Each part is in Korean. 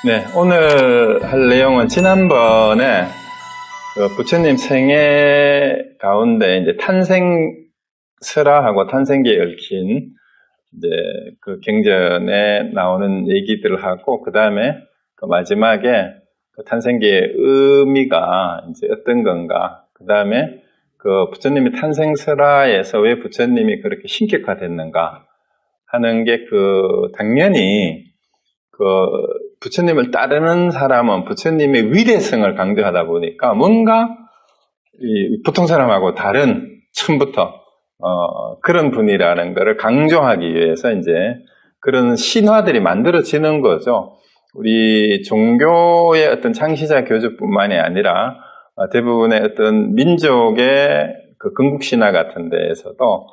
네, 오늘 할 내용은 지난번에 그 부처님 생애 가운데 이제 탄생설화하고 탄생기에 얽힌 이제 그 경전에 나오는 얘기들을 하고, 그 다음에 그 마지막에 그 탄생기의 의미가 이제 어떤 건가, 그 다음에 그 부처님의 탄생설화에서 왜 부처님이 그렇게 신격화됐는가 하는 게 당연히 부처님을 따르는 사람은 부처님의 위대성을 강조하다 보니까 뭔가 보통 사람하고 다른 처음부터 그런 분이라는 것을 강조하기 위해서 이제 그런 신화들이 만들어지는 거죠. 우리 종교의 어떤 창시자 교주뿐만이 아니라 대부분의 어떤 민족의 그 건국신화 같은 데에서도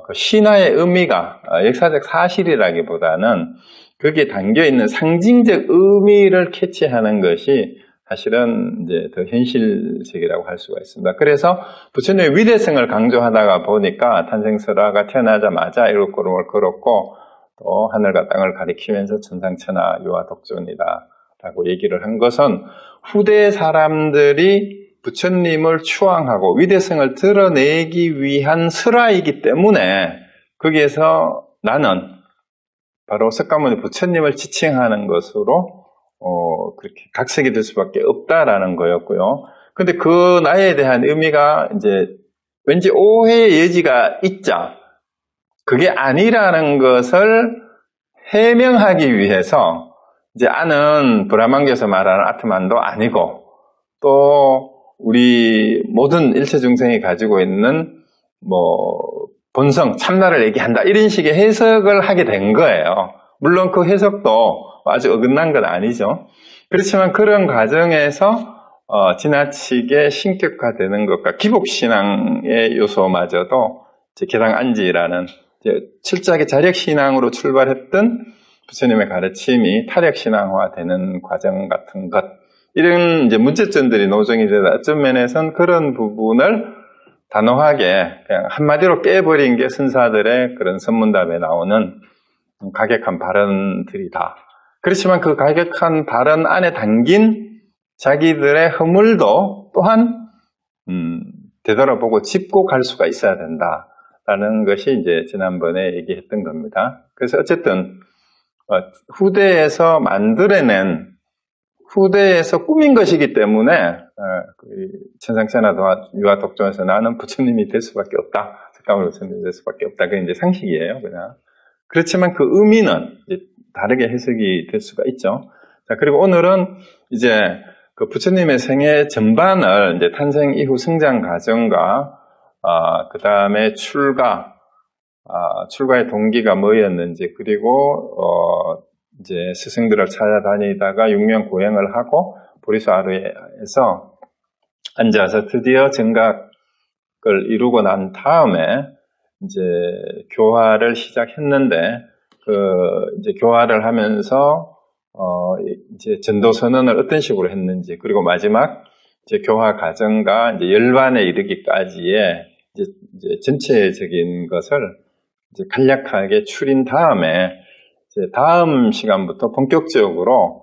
그 신화의 의미가 역사적 사실이라기보다는 거기에 담겨있는 상징적 의미를 캐치하는 것이 사실은 이제 더 현실적이라고 할 수가 있습니다. 그래서 부처님의 위대성을 강조하다가 보니까 탄생설화가 태어나자마자 일곱 걸음을 걸었고, 또 하늘과 땅을 가리키면서 천상천하 유아독존이다 라고 얘기를 한 것은 후대 사람들이 부처님을 추앙하고 위대성을 드러내기 위한 설화이기 때문에 거기에서 나는 바로 석가모니 부처님을 지칭하는 것으로 그렇게 각색이 될 수밖에 없다라는 거였고요. 근데 그 나에 대한 의미가 이제 왠지 오해의 여지가 있자 그게 아니라는 것을 해명하기 위해서 이제 아는 브라만교에서 말하는 아트만도 아니고, 또 우리 모든 일체 중생이 가지고 있는 본성, 참나를 얘기한다 이런 식의 해석을 하게 된 거예요. 물론 그 해석도 아주 어긋난 건 아니죠. 그렇지만 그런 과정에서 지나치게 신격화되는 것과 기복신앙의 요소마저도 계당안지라는 철저하게 자력신앙으로 출발했던 부처님의 가르침이 타력신앙화되는 과정 같은 것, 이런 이제 문제점들이 노정이 되다 어떤 면에서는 그런 부분을 단호하게 그냥 한마디로 깨버린 게 선사들의 그런 선문답에 나오는 가격한 발언들이다. 그렇지만 그 가격한 발언 안에 담긴 자기들의 허물도 또한 되돌아보고 짚고 갈 수가 있어야 된다라는 것이 이제 지난번에 얘기했던 겁니다. 그래서 어쨌든 후대에서 만들어낸, 후대에서 꾸민 것이기 때문에 천상천하 유아독존에서 나는 부처님이 될 수밖에 없다, 석가모니 부처님이 될 수밖에 없다, 그게 이제 상식이에요, 그냥. 그렇지만 그 의미는 이제 다르게 해석이 될 수가 있죠. 자, 그리고 오늘은 이제 그 부처님의 생애 전반을 이제 탄생 이후 성장 과정과 그 다음에 출가의 동기가 뭐였는지, 그리고 이제 스승들을 찾아다니다가 6년 고행을 하고 보리수아루에서 앉아서 드디어 정각을 이루고 난 다음에 이제 교화를 시작했는데, 이제 교화를 하면서 이제 전도 선언을 어떤 식으로 했는지, 그리고 마지막 이제 교화 과정과 이제 열반에 이르기까지의 이제 전체적인 것을 이제 간략하게 추린 다음에, 이제 다음 시간부터 본격적으로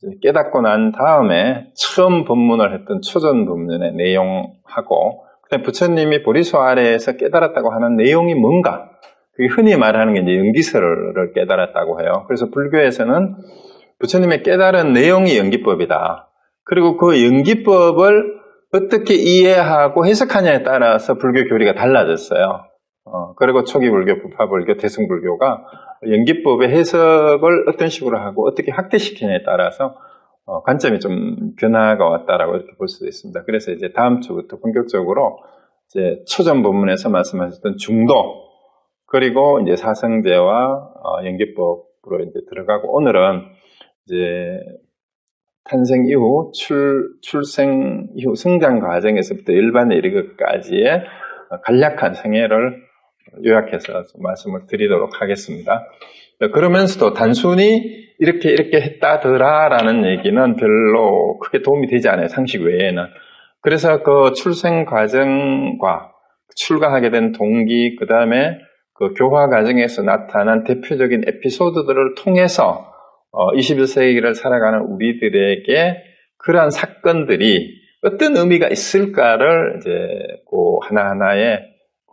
이제 깨닫고 난 다음에 처음 법문을 했던 초전 법문의 내용하고, 그다음에 부처님이 보리수 아래에서 깨달았다고 하는 내용이 뭔가, 그게 흔히 말하는 게 이제 연기설을 깨달았다고 해요. 그래서 불교에서는 부처님의 깨달은 내용이 연기법이다. 그리고 그 연기법을 어떻게 이해하고 해석하냐에 따라서 불교 교리가 달라졌어요. 그리고 초기 불교, 부파불교, 대승불교가 연기법의 해석을 어떤 식으로 하고 어떻게 확대시키냐에 따라서 관점이 좀 변화가 왔다라고 이렇게 볼 수도 있습니다. 그래서 이제 다음 주부터 본격적으로 이제 초전 본문에서 말씀하셨던 중도, 그리고 이제 사성제와 연기법으로 이제 들어가고, 오늘은 이제 탄생 이후 출생 이후 성장 과정에서부터 일반에 이르기까지의 간략한 생애를 요약해서 말씀을 드리도록 하겠습니다. 그러면서도 단순히 이렇게 했다더라라는 얘기는 별로 크게 도움이 되지 않아요, 상식 외에는. 그래서 그 출생 과정과 출가하게 된 동기, 그 다음에 그 교화 과정에서 나타난 대표적인 에피소드들을 통해서 21세기를 살아가는 우리들에게 그러한 사건들이 어떤 의미가 있을까를 이제 그 하나하나의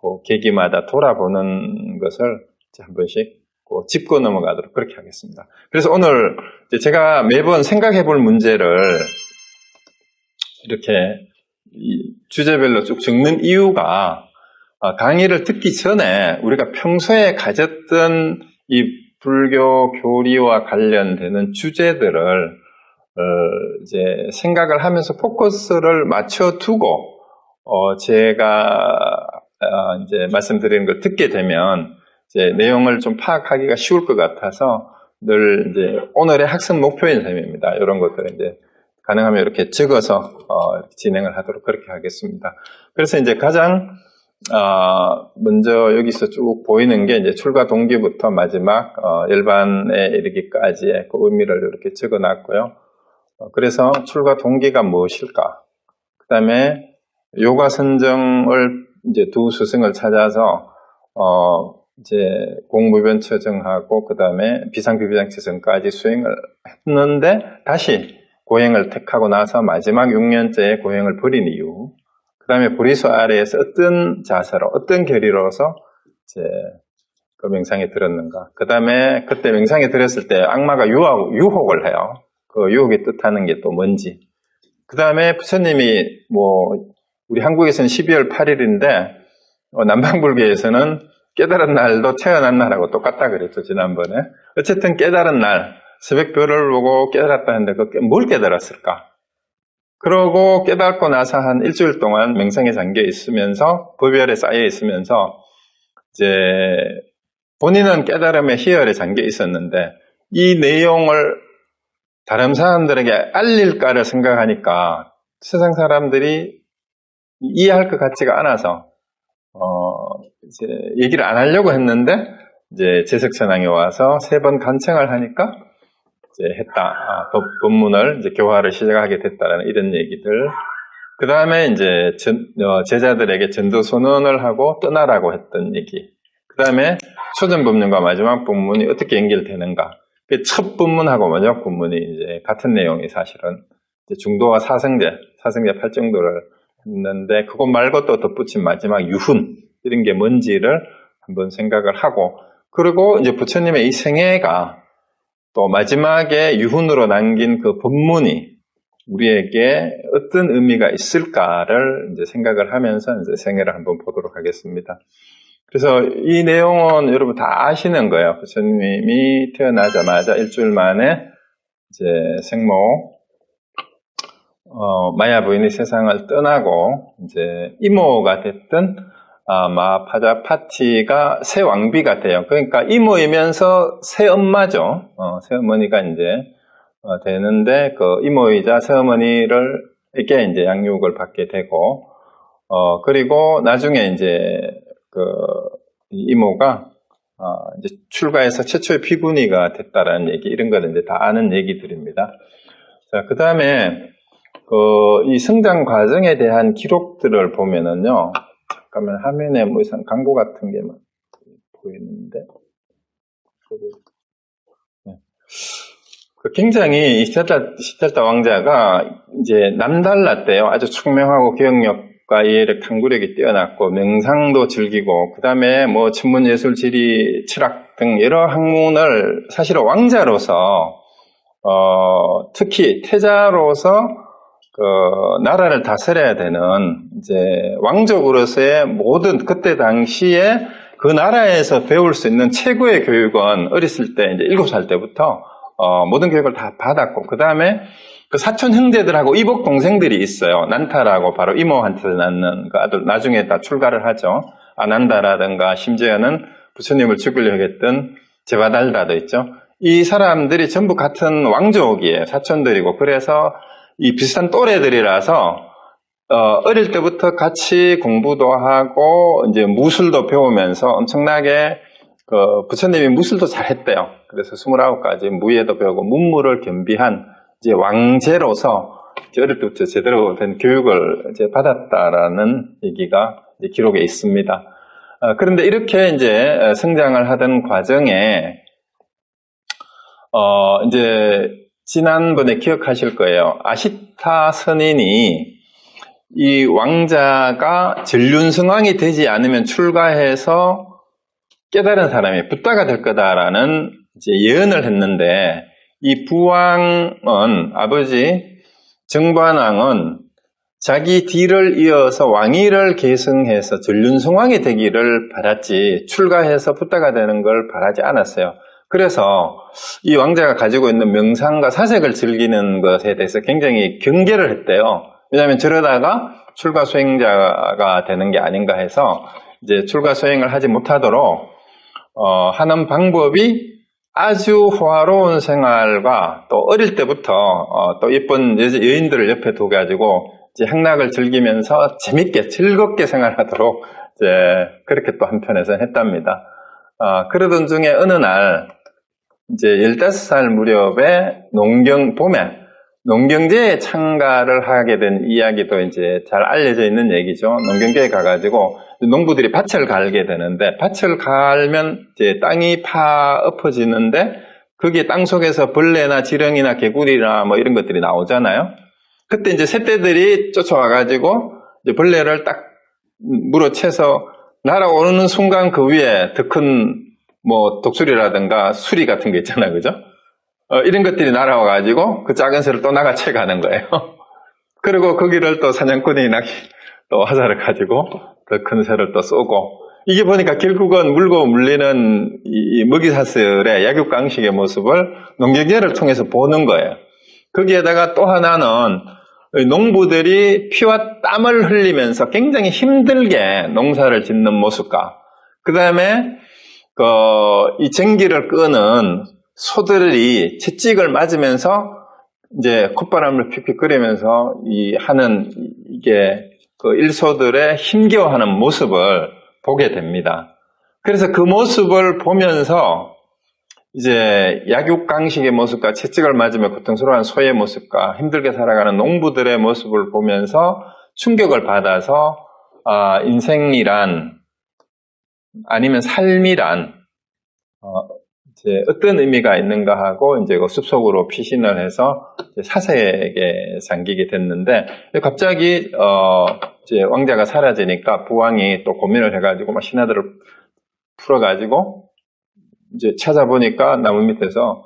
그 계기마다 돌아보는 것을 이제 한 번씩 짚고 넘어가도록 그렇게 하겠습니다. 그래서 오늘 이제 제가 매번 생각해 볼 문제를 이렇게 주제별로 쭉 적는 이유가 강의를 듣기 전에 우리가 평소에 가졌던 이 불교 교리와 관련되는 주제들을 이제 생각을 하면서 포커스를 맞춰두고 제가 이제 말씀드리는 걸 듣게 되면 이제 내용을 좀 파악하기가 쉬울 것 같아서 늘 이제 오늘의 학습 목표인 셈입니다. 이런 것들을 이제 가능하면 이렇게 적어서 진행을 하도록 그렇게 하겠습니다. 그래서 이제 가장 먼저 여기서 쭉 보이는 게 이제 출가 동기부터 마지막 열반에 이르기까지의 그 의미를 이렇게 적어놨고요. 그래서 출가 동기가 무엇일까? 그 다음에 요가 선정을 이제 두 스승을 찾아서 이제 공무변처정하고 그 다음에 비상비비장처정까지 수행을 했는데 다시 고행을 택하고 나서 마지막 6년째에 고행을 버린 이유. 그 다음에 보리수 아래에서 어떤 자세로, 어떤 결의로서 이제 그 명상에 들었는가. 그 다음에 그때 명상에 들었을 때 악마가 유혹을 해요. 그 유혹이 뜻하는 게 또 뭔지. 그 다음에 부처님이 우리 한국에서는 12월 8일인데, 남방불교에서는 깨달은 날도 태어난 날하고 똑같다 그랬죠, 지난번에. 어쨌든 깨달은 날, 새벽별을 보고 깨달았다는데, 뭘 깨달았을까? 그러고 깨닫고 나서 한 일주일 동안 명상에 잠겨 있으면서, 법열에 쌓여 있으면서, 이제, 본인은 깨달음의 희열에 잠겨 있었는데, 이 내용을 다른 사람들에게 알릴까를 생각하니까 세상 사람들이 이해할 것 같지가 않아서 이제 얘기를 안 하려고 했는데 이제 제석천왕이 와서 3번 간청을 하니까 이제 했다. 법문을 이제 교화를 시작하게 됐다라는 이런 얘기들. 그 다음에 이제 제자들에게 전도 선언을 하고 떠나라고 했던 얘기. 그 다음에 초전법문과 마지막 법문이 어떻게 연결되는가. 첫 법문하고 마지막 법문이 이제 같은 내용이 사실은 중도와 사성제 8정도를 했는데 그것 말고 또 덧붙인 마지막 유훈 이런 게 뭔지를 한번 생각을 하고 그리고 이제 부처님의 이 생애가 또 마지막에 유훈으로 남긴 그 법문이 우리에게 어떤 의미가 있을까를 이제 생각을 하면서 이제 생애를 한번 보도록 하겠습니다. 그래서 이 내용은 여러분 다 아시는 거예요. 부처님이 태어나자마자 일주일 만에 이제 생모, 마야 부인이 세상을 떠나고 이제 이모가 됐던 마파자파티가 새 왕비가 돼요. 그러니까 이모이면서 새 엄마죠. 새 어머니가 이제 되는데 그 이모이자 새 어머니를에게 이제 양육을 받게 되고 그리고 나중에 이제 이모가 이제 출가해서 최초의 피군이가 됐다라는 얘기 이런 거는 이제 다 아는 얘기들입니다. 자, 그 다음에 이 성장 과정에 대한 기록들을 보면은요. 잠깐만 화면에 뭐 이상 광고 같은 게 보이는데. 굉장히 시달타 왕자가 이제 남달랐대요. 아주 총명하고 기억력과 이해력, 탐구력이 뛰어났고 명상도 즐기고 그 다음에 뭐 천문예술, 지리, 철학 등 여러 학문을 사실은 왕자로서 특히 태자로서 나라를 다스려야 되는 이제 왕족으로서의 모든 그때 당시에 그 나라에서 배울 수 있는 최고의 교육은 어렸을 때 이제 7살 때부터 모든 교육을 다 받았고 그 다음에 그 사촌 형제들하고 이복 동생들이 있어요. 난타라고 바로 이모한테 낳는 그 아들 나중에 다 출가를 하죠. 아난다라든가 심지어는 부처님을 죽이려고 했던 제바달다도 있죠. 이 사람들이 전부 같은 왕족이에요. 사촌들이고 그래서 이 비슷한 또래들이라서 어릴 때부터 같이 공부도 하고 이제 무술도 배우면서 엄청나게 부처님이 무술도 잘했대요. 그래서 29가지 무예도 배우고 문무를 겸비한 이제 왕제로서 이제 어릴 때부터 제대로 된 교육을 이제 받았다라는 얘기가 이제 기록에 있습니다. 그런데 이렇게 이제 성장을 하던 과정에 이제 지난번에 기억하실 거예요. 아시타 선인이 이 왕자가 전륜성왕이 되지 않으면 출가해서 깨달은 사람이 붓다가 될 거다라는 이제 예언을 했는데, 이 부왕은, 아버지 정관왕은 자기 뒤를 이어서 왕위를 계승해서 전륜성왕이 되기를 바랐지, 출가해서 붓다가 되는 걸 바라지 않았어요. 그래서 이 왕자가 가지고 있는 명상과 사색을 즐기는 것에 대해서 굉장히 경계를 했대요. 왜냐하면 저러다가 출가 수행자가 되는 게 아닌가 해서 이제 출가 수행을 하지 못하도록 하는 방법이 아주 호화로운 생활과 또 어릴 때부터 또 예쁜 여인들을 옆에 둬가지고 이제 향락을 즐기면서 재밌게 즐겁게 생활하도록 이제 그렇게 또 한편에서는 했답니다. 그러던 중에 어느 날 이제 15살 무렵에 봄에 농경제에 참가를 하게 된 이야기도 이제 잘 알려져 있는 얘기죠. 농경제에 가가지고 농부들이 밭을 갈게 되는데, 밭을 갈면 이제 땅이 엎어지는데 거기에 땅 속에서 벌레나 지렁이나 개구리나 뭐 이런 것들이 나오잖아요. 그때 이제 새떼들이 쫓아와가지고 이제 벌레를 딱 물어채서 날아오는 순간 그 위에 더 큰 뭐 독수리라든가 수리 같은 게 있잖아요, 그죠? 이런 것들이 날아와가지고 그 작은 새를 또 나가채 가는 거예요. 그리고 거기를 또 사냥꾼이 또 화살을 가지고 더 큰 새를 또 쏘고, 이게 보니까 결국은 물고 물리는 이 먹이사슬의 약육강식의 모습을 농경제를 통해서 보는 거예요. 거기에다가 또 하나는 농부들이 피와 땀을 흘리면서 굉장히 힘들게 농사를 짓는 모습과, 그 다음에 이 쟁기를 끄는 소들이 채찍을 맞으면서 이제 콧바람을 픽픽 끓이면서 이게 그 일소들의 힘겨워하는 모습을 보게 됩니다. 그래서 그 모습을 보면서 이제 약육강식의 모습과 채찍을 맞으며 고통스러워하는 소의 모습과 힘들게 살아가는 농부들의 모습을 보면서 충격을 받아서 인생이란, 아니면 삶이란 이제 어떤 의미가 있는가 하고 이제 그 숲속으로 피신을 해서 이제 사색에 잠기게 됐는데, 갑자기 이제 왕자가 사라지니까 부왕이 또 고민을 해가지고 막 신하들을 풀어가지고 이제 찾아보니까 나무 밑에서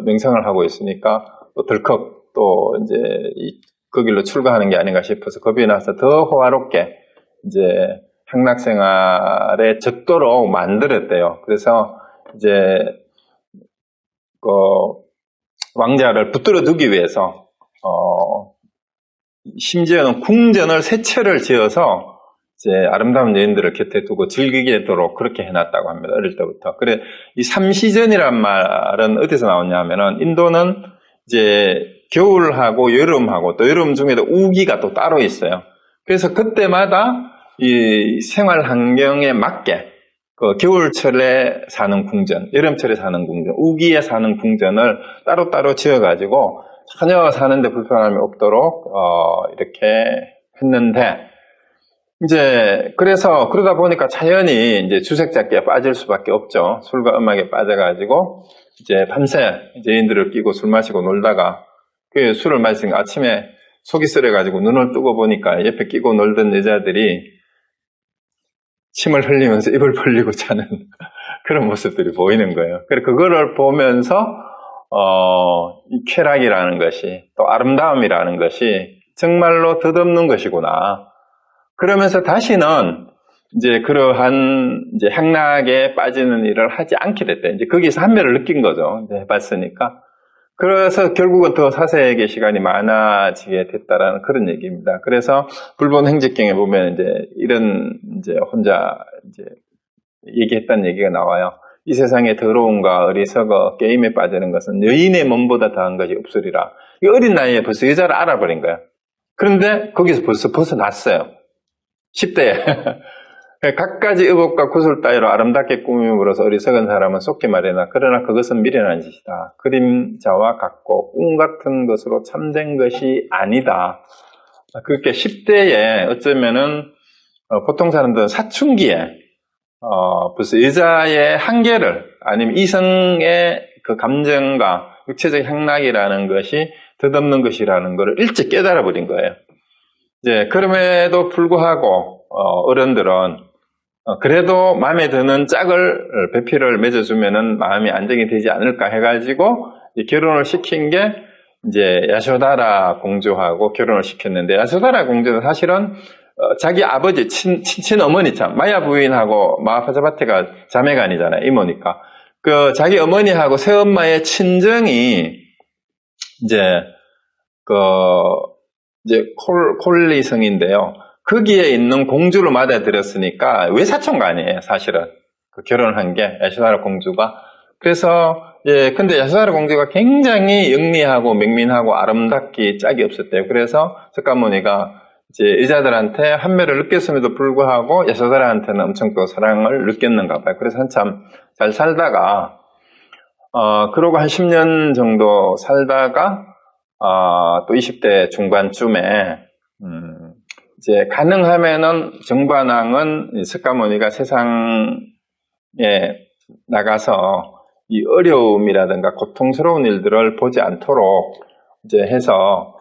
명상을 하고 있으니까 또 덜컥 또 이제 그 길로 출가하는 게 아닌가 싶어서 겁이 나서 더 호화롭게 이제 향락생활에 젖도록 만들었대요. 그래서 이제 왕자를 붙들어 두기 위해서 심지어는 궁전을 세 채를 지어서 이제 아름다운 여인들을 곁에 두고 즐기도록 그렇게 해놨다고 합니다. 어릴 때부터. 그래, 이 삼시전이란 말은 어디서 나오냐 하면은, 인도는 이제 겨울하고 여름하고 또 여름 중에도 우기가 또 따로 있어요. 그래서 그때마다 이 생활 환경에 맞게 그 겨울철에 사는 궁전, 여름철에 사는 궁전, 우기에 사는 궁전을 따로따로 지어가지고 전혀 사는데 불편함이 없도록 이렇게 했는데, 이제 그래서 그러다 보니까 자연히 이제 주색잡기에 빠질 수밖에 없죠. 술과 음악에 빠져가지고 이제 밤새 이제 여인들을 끼고 술 마시고 놀다가, 그 술을 마시니까 아침에 속이 쓰려가지고 눈을 뜨고 보니까 옆에 끼고 놀던 여자들이 침을 흘리면서 입을 벌리고 자는 그런 모습들이 보이는 거예요. 그래서 그거를 보면서 이 쾌락이라는 것이, 또 아름다움이라는 것이 정말로 덧없는 것이구나. 그러면서 다시는 이제 그러한 이제 향락에 빠지는 일을 하지 않게 됐대. 이제 거기서 한멸을 느낀 거죠. 이제 해봤으니까. 그래서 결국은 더 사색의 시간이 많아지게 됐다라는 그런 얘기입니다. 그래서 불본 행직경에 보면 이제 이런 이제 혼자 이제 얘기했다는 얘기가 나와요. 이 세상에 더러움과 어리석어 게임에 빠지는 것은 여인의 몸보다 더한 것이 없으리라. 이 어린 나이에 벌써 여자를 알아버린 거예요. 그런데 거기서 벌써 벗어났어요. 10대에. 갖가지 의복과 구슬 따위로 아름답게 꾸밈으로써 어리석은 사람은 속게 말해나, 그러나 그것은 미련한 짓이다. 그림자와 같고 꿈 같은 것으로 참된 것이 아니다. 그렇게 10대에 어쩌면은 보통 사람들은 사춘기에 벌써 여자의 한계를, 아니면 이성의 그 감정과 육체적 향락이라는 것이 덧없는 것이라는 것을 일찍 깨달아 버린 거예요. 이제 그럼에도 불구하고 어른들은 그래도 마음에 드는 짝을 배필을 맺어주면은 마음이 안정이 되지 않을까 해가지고 결혼을 시킨 게 이제 야쇼다라 공주하고 결혼을 시켰는데, 야쇼다라 공주는 사실은 자기 아버지 친친 어머니 참 마야 부인하고 마하파자바티가 자매가 아니잖아요, 이모니까. 그 자기 어머니하고 새엄마의 친정이 이제 콜리성인데요. 거기에 있는 공주를 맞아들였으니까 외사촌가 아니에요, 사실은. 그 결혼한 게 야쇼다라 공주가. 그래서 근데 야쇼다라 공주가 굉장히 영리하고 명민하고 아름답기 짝이 없었대요. 그래서 석가모니가 이제 여자들한테 한매를 느꼈음에도 불구하고 야쇼다라한테는 엄청 또 사랑을 느꼈는가 봐요. 그래서 한참 잘 살다가 그러고 한 10년 정도 살다가 또 20대 중반쯤에 이제 가능하면은 정반왕은 석가모니가 세상에 나가서 이 어려움이라든가 고통스러운 일들을 보지 않도록 이제 해서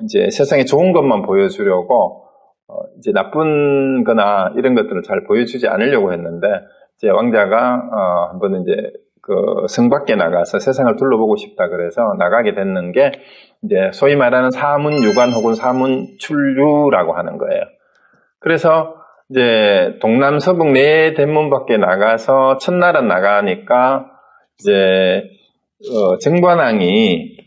이제 세상에 좋은 것만 보여주려고 이제 나쁜 거나 이런 것들을 잘 보여주지 않으려고 했는데, 이제 왕자가 한번 이제 그 성 밖에 나가서 세상을 둘러보고 싶다 그래서 나가게 됐는 게 이제 소위 말하는 사문유관 혹은 사문출류라고 하는 거예요. 그래서 이제 동남서북 네 대문 밖에 나가서 첫날은 나가니까 이제 정관왕이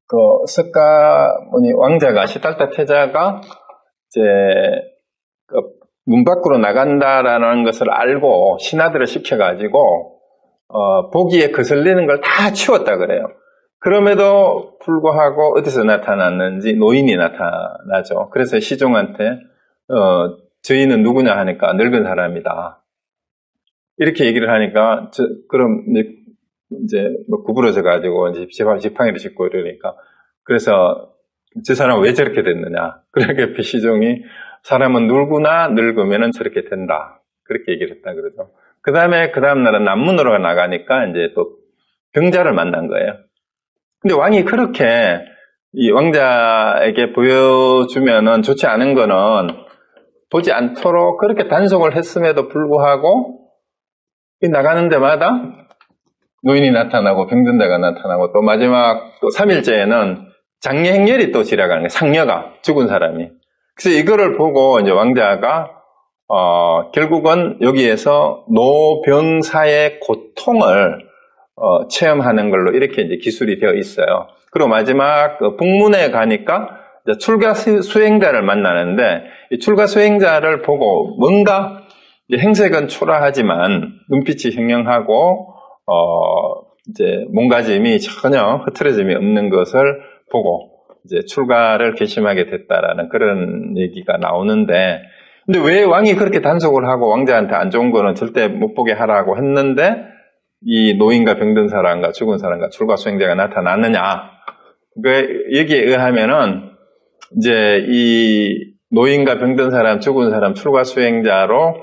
그 석가모니 왕자가 시달타 태자가 이제 문 밖으로 나간다라는 것을 알고 신하들을 시켜가지고 보기에 거슬리는 걸 다 치웠다 그래요. 그럼에도 불구하고 어디서 나타났는지 노인이 나타나죠. 그래서 시종한테 저희는 누구냐 하니까 늙은 사람이다. 이렇게 얘기를 하니까 그럼 이제 뭐 구부러져 가지고 이제 지팡이를 짚고 이러니까, 그래서 저 사람은 왜 저렇게 됐느냐. 그렇게 시종이 사람은 누구나 늙으면은 저렇게 된다. 그렇게 얘기를 했다 그러죠. 그 다음 날은 남문으로 나가니까 이제 또 병자를 만난 거예요. 근데 왕이 그렇게 이 왕자에게 보여주면은 좋지 않은 거는 보지 않도록 그렇게 단속을 했음에도 불구하고 나가는 데마다 노인이 나타나고 병든 데가 나타나고 또 마지막 또 3일째에는 장례행렬이 또 지나가는 거예요. 상녀가, 죽은 사람이. 그래서 이거를 보고 이제 왕자가 결국은 여기에서 노병사의 고통을 체험하는 걸로 이렇게 이제 기술이 되어 있어요. 그리고 마지막 북문에 가니까 이제 출가 수행자를 만나는데, 이 출가 수행자를 보고 뭔가 이제 행색은 초라하지만 눈빛이 형형하고 이제 몸가짐이 전혀 흐트러짐이 없는 것을 보고 이제 출가를 결심하게 됐다라는 그런 얘기가 나오는데, 근데 왜 왕이 그렇게 단속을 하고 왕자한테 안 좋은 거는 절대 못 보게 하라고 했는데 이 노인과 병든 사람과 죽은 사람과 출가 수행자가 나타났느냐? 그 여기에 의하면은 이제 이 노인과 병든 사람, 죽은 사람, 출가 수행자로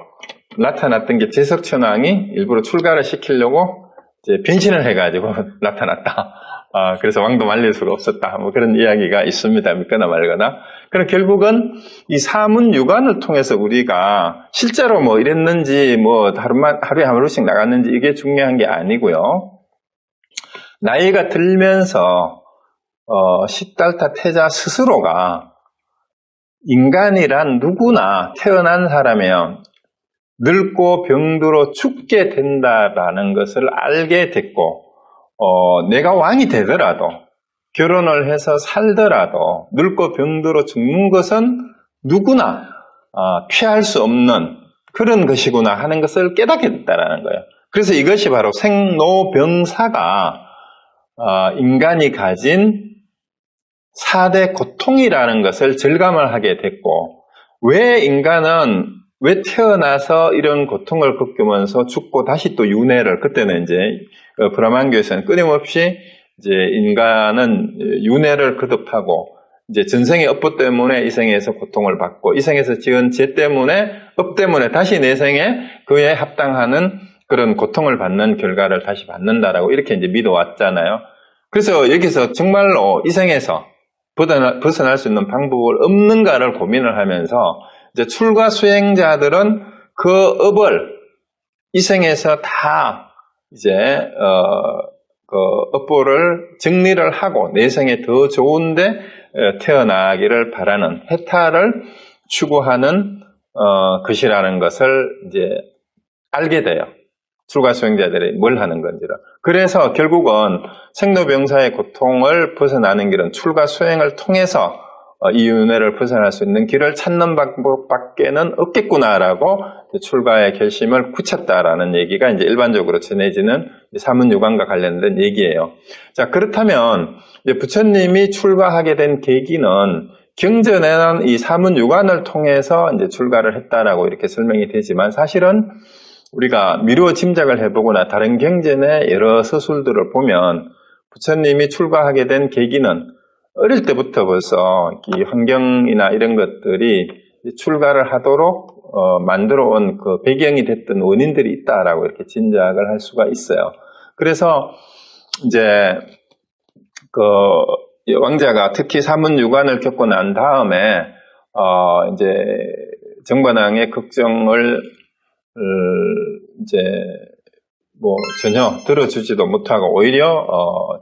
나타났던 게 제석천왕이 일부러 출가를 시키려고 이제 변신을 해가지고 나타났다. 그래서 왕도 말릴 수가 없었다. 뭐 그런 이야기가 있습니다. 믿거나 말거나. 그럼 결국은 이 사문유관을 통해서 우리가 실제로 뭐 이랬는지, 뭐 하루에 한 번씩 나갔는지 이게 중요한 게 아니고요. 나이가 들면서 시달타 태자 스스로가 인간이란 누구나 태어난 사람이면 늙고 병들어 죽게 된다라는 것을 알게 됐고, 내가 왕이 되더라도, 결혼을 해서 살더라도, 늙고 병들어 죽는 것은 누구나 피할 수 없는 그런 것이구나 하는 것을 깨닫게 됐다라는 거예요. 그래서 이것이 바로 생로병사가 인간이 가진 4대 고통이라는 것을 절감을 하게 됐고, 왜 태어나서 이런 고통을 겪으면서 죽고 다시 또 윤회를, 그때는 이제 브라만교에서는 끊임없이 이제 인간은 윤회를 거듭하고 이제 전생의 업보 때문에 이 생에서 고통을 받고 이 생에서 지은 죄 때문에 업 때문에 다시 내 생에 그에 합당하는 그런 고통을 받는 결과를 다시 받는다라고 이렇게 이제 믿어왔잖아요. 그래서 여기서 정말로 이 생에서 벗어날 수 있는 방법을 없는가를 고민을 하면서 이제 출가 수행자들은 그 업을 이 생에서 다 이제 그 업보를 정리를 하고 내생에 더 좋은데 태어나기를 바라는 해탈을 추구하는 것이라는 것을 이제 알게 돼요. 출가 수행자들이 뭘 하는 건지를. 그래서 결국은 생로병사의 고통을 벗어나는 길은 출가 수행을 통해서 이 윤회를 벗어날 수 있는 길을 찾는 방법밖에는 없겠구나라고 출가의 결심을 굳혔다라는 얘기가 이제 일반적으로 전해지는 사문유관과 관련된 얘기예요. 자, 그렇다면 이제 부처님이 출가하게 된 계기는 경전에는 이 사문유관을 통해서 이제 출가를 했다라고 이렇게 설명이 되지만 사실은 우리가 미루어 짐작을 해보거나 다른 경전의 여러 서술들을 보면 부처님이 출가하게 된 계기는 어릴 때부터 벌써 이 환경이나 이런 것들이 출가를 하도록 만들어 온 그 배경이 됐던 원인들이 있다라고 이렇게 짐작을 할 수가 있어요. 그래서 이제 그 왕자가 특히 사문유관을 겪고 난 다음에 이제 정반왕의 걱정을 이제 뭐 전혀 들어주지도 못하고 오히려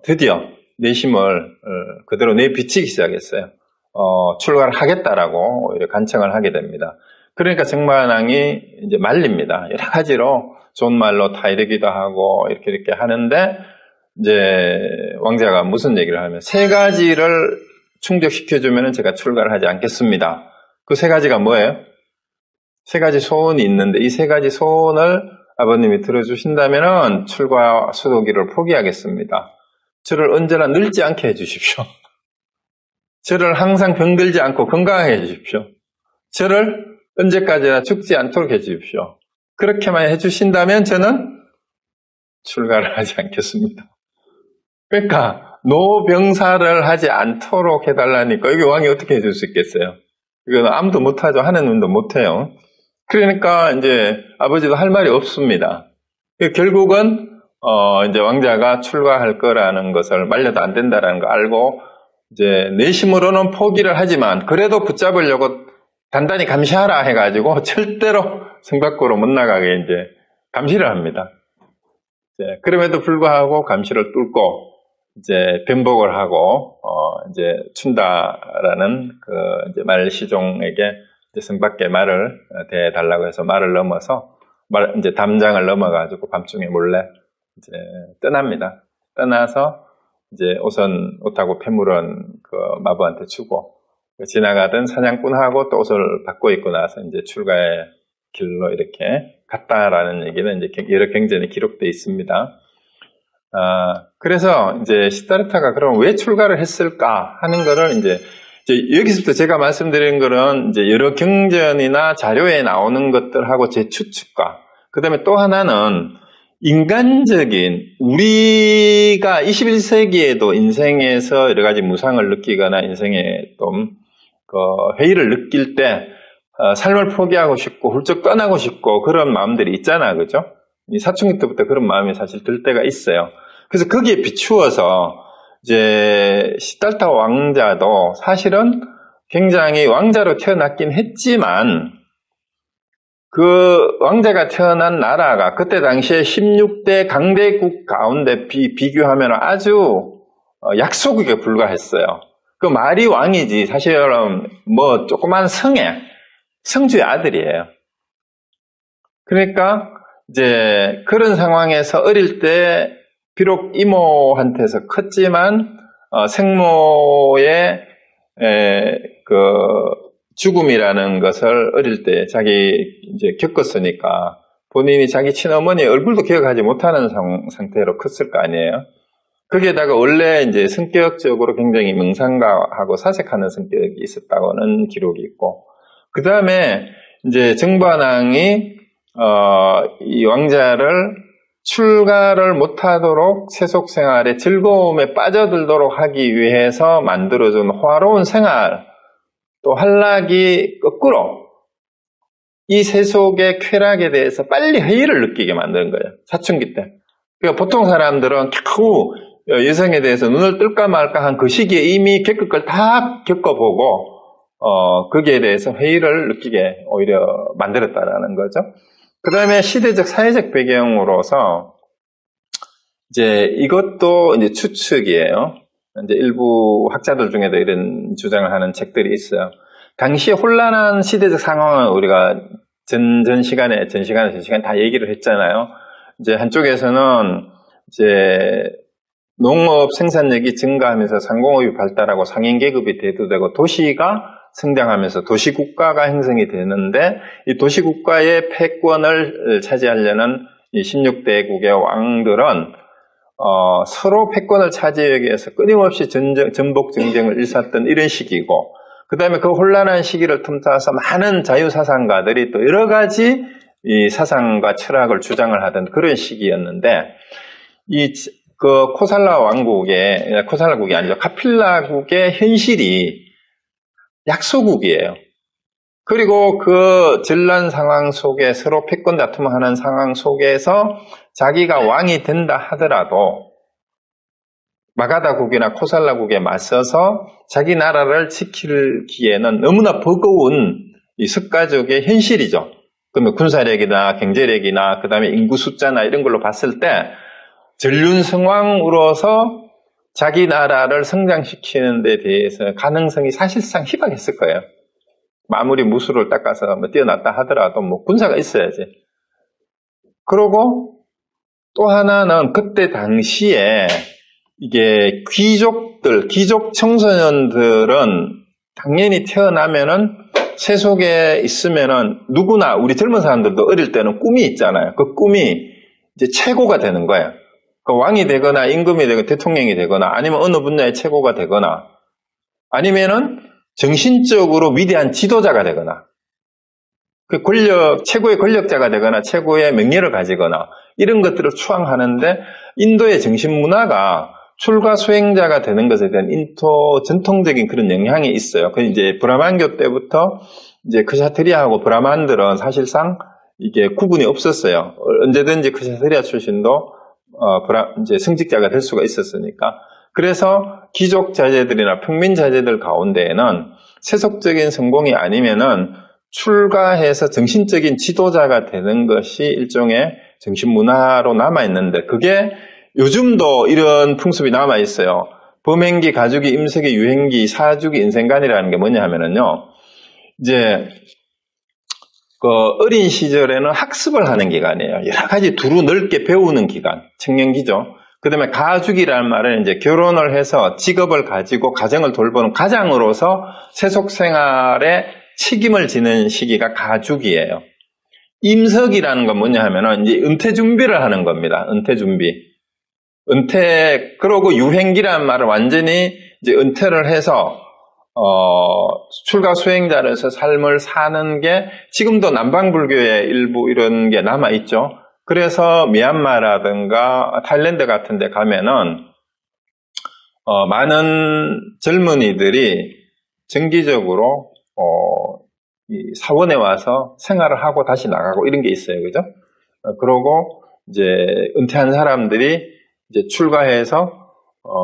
드디어 내심을 그대로 내비치기 시작했어요. 출가를 하겠다라고 오히려 간청을 하게 됩니다. 그러니까 정반왕이 이제 말립니다. 여러 가지로 좋은 말로 타이르기도 하고 이렇게 하는데 이제 왕자가 무슨 얘기를 하면 세 가지를 충족시켜주면 제가 출가를 하지 않겠습니다. 그 세 가지가 뭐예요? 세 가지 소원이 있는데 이 세 가지 소원을 아버님이 들어주신다면 출가 수도기를 포기하겠습니다. 저를 언제나 늙지 않게 해주십시오. 저를 항상 병들지 않고 건강하게 해주십시오. 저를 언제까지나 죽지 않도록 해주십시오. 그렇게만 해주신다면 저는 출가를 하지 않겠습니다. 그러니까 노병사를 하지 않도록 해달라니까 이게 왕이 어떻게 해줄 수 있겠어요? 이건 아무도 못하죠. 하는 놈도 못해요. 그러니까 이제 아버지도 할 말이 없습니다. 결국은 이제 왕자가 출가할 거라는 것을 말려도 안 된다라는 걸 알고 이제 내심으로는 포기를 하지만 그래도 붙잡으려고 단단히 감시하라 해가지고 절대로 성 밖으로 못 나가게 이제 감시를 합니다. 이제 그럼에도 불구하고 감시를 뚫고 이제 변복을 하고 이제 춘다라는 그 이제 말시종에게 성 밖에 말을 대달라고 해서 말을 넘어서 이제 담장을 넘어가지고 밤중에 몰래 이제 떠납니다. 떠나서 이제 옷하고 폐물은 그 마부한테 주고 지나가던 사냥꾼하고 또 옷을 받고 입고 나서 이제 출가의 길로 이렇게 갔다라는 얘기는 이제 여러 경전에 기록되어 있습니다. 그래서 이제 시다르타가 그럼 왜 출가를 했을까 하는 거를 이제 여기서부터 제가 말씀드린 거는 이제 여러 경전이나 자료에 나오는 것들하고 제 추측과 그 다음에 또 하나는 인간적인 우리가 21세기에도 인생에서 여러 가지 무상을 느끼거나 인생에 좀 회의를 느낄 때 삶을 포기하고 싶고 훌쩍 떠나고 싶고 그런 마음들이 있잖아, 그죠? 이 사춘기 때부터 그런 마음이 사실 들 때가 있어요. 그래서 거기에 비추어서 이제 시달타 왕자도 사실은 굉장히 왕자로 태어났긴 했지만 그 왕자가 태어난 나라가 그때 당시에 16대 강대국 가운데 비교하면 아주 약소국에 불과했어요. 그 말이 왕이지 사실은 뭐 조그만 성주의 아들이에요. 그러니까 이제 그런 상황에서 어릴 때 비록 이모한테서 컸지만 생모의 그 죽음이라는 것을 어릴 때 자기 이제 겪었으니까 본인이 자기 친어머니 얼굴도 기억하지 못하는 상태로 컸을 거 아니에요. 거기에다가 원래 이제 성격적으로 굉장히 명상가하고 사색하는 성격이 있었다고는 기록이 있고, 그 다음에 이제 정반왕이 이 왕자를 출가를 못하도록 세속 생활의 즐거움에 빠져들도록 하기 위해서 만들어준 화로운 생활, 또 한락이 거꾸로 이 세속의 쾌락에 대해서 빨리 회의를 느끼게 만드는 거예요. 사춘기 때. 그러니까 보통 사람들은 겨우 여성에 대해서 눈을 뜰까 말까 한 그 시기에 이미 겪을 걸 다 겪어보고 거기에 대해서 회의를 느끼게 오히려 만들었다라는 거죠. 그 다음에 시대적, 사회적 배경으로서 이제 이것도 이제 추측이에요. 이제 일부 학자들 중에도 이런 주장을 하는 책들이 있어요. 당시에 혼란한 시대적 상황을 우리가 전 시간에 다 얘기를 했잖아요. 이제 한쪽에서는 이제 농업 생산력이 증가하면서 상공업이 발달하고 상인 계급이 대두되고 도시가 성장하면서 도시국가가 형성이 되는데 이 도시국가의 패권을 차지하려는 이 16대국의 왕들은 서로 패권을 차지하기 위해서 끊임없이 전복 정쟁을 일삼던 이런 시기고, 그 다음에 그 혼란한 시기를 틈타서 많은 자유사상가들이 또 여러 가지 이 사상과 철학을 주장을 하던 그런 시기였는데, 그 코살라국이 아니죠. 카필라국의 현실이 약소국이에요. 그리고 그 전란 상황 속에 서로 패권 다툼을 하는 상황 속에서 자기가 왕이 된다 하더라도 마가다국이나 코살라국에 맞서서 자기 나라를 지키기에는 너무나 버거운 이 석가족의 현실이죠. 그러면 군사력이나 경제력이나 그 다음에 인구 숫자나 이런 걸로 봤을 때 전륜성왕으로서 자기 나라를 성장시키는 데 대해서 가능성이 사실상 희박했을 거예요. 아무리 무술을 닦아서 뛰어났다 하더라도 군사가 있어야지. 그리고 또 하나는 그때 당시에 이게 귀족 청소년들은 당연히 태어나면은 세속에 있으면은 누구나 우리 젊은 사람들도 어릴 때는 꿈이 있잖아요. 그 꿈이 이제 최고가 되는 거예요. 그 왕이 되거나 임금이 되거나 대통령이 되거나 아니면 어느 분야의 최고가 되거나 아니면은 정신적으로 위대한 지도자가 되거나 그 최고의 권력자가 되거나 최고의 명예를 가지거나 이런 것들을 추앙하는데 인도의 정신 문화가 출가 수행자가 되는 것에 대한 인도 전통적인 그런 영향이 있어요. 그 이제 브라만교 때부터 이제 크샤트리아하고 브라만들은 사실상 이게 구분이 없었어요. 언제든지 크샤트리아 출신도 이제 성직자가 될 수가 있었으니까. 그래서 귀족 자제들이나 평민 자제들 가운데에는 세속적인 성공이 아니면은 출가해서 정신적인 지도자가 되는 것이 일종의 정신 문화로 남아있는데 그게 요즘도 이런 풍습이 남아있어요. 범행기, 가주기, 임석기, 유행기, 사주기, 인생관이라는 게 뭐냐 하면은요, 이제, 어린 시절에는 학습을 하는 기간이에요. 여러 가지 두루 넓게 배우는 기간, 청년기죠. 그 다음에 가주기라는 말은 이제 결혼을 해서 직업을 가지고 가정을 돌보는 가장으로서 세속 생활에 책임을 지는 시기가 가주기예요. 임석이라는 건 뭐냐 하면은 이제 은퇴 준비를 하는 겁니다. 은퇴 준비. 그러고 유행기라는 말은 완전히 이제 은퇴를 해서, 출가 수행자로서 삶을 사는 게 지금도 남방불교의 일부 이런 게 남아있죠. 그래서 미얀마라든가 타일랜드 같은 데 가면은, 많은 젊은이들이 정기적으로, 이 사원에 와서 생활을 하고 다시 나가고 이런 게 있어요. 그죠? 그러고 이제 은퇴한 사람들이 이제 출가해서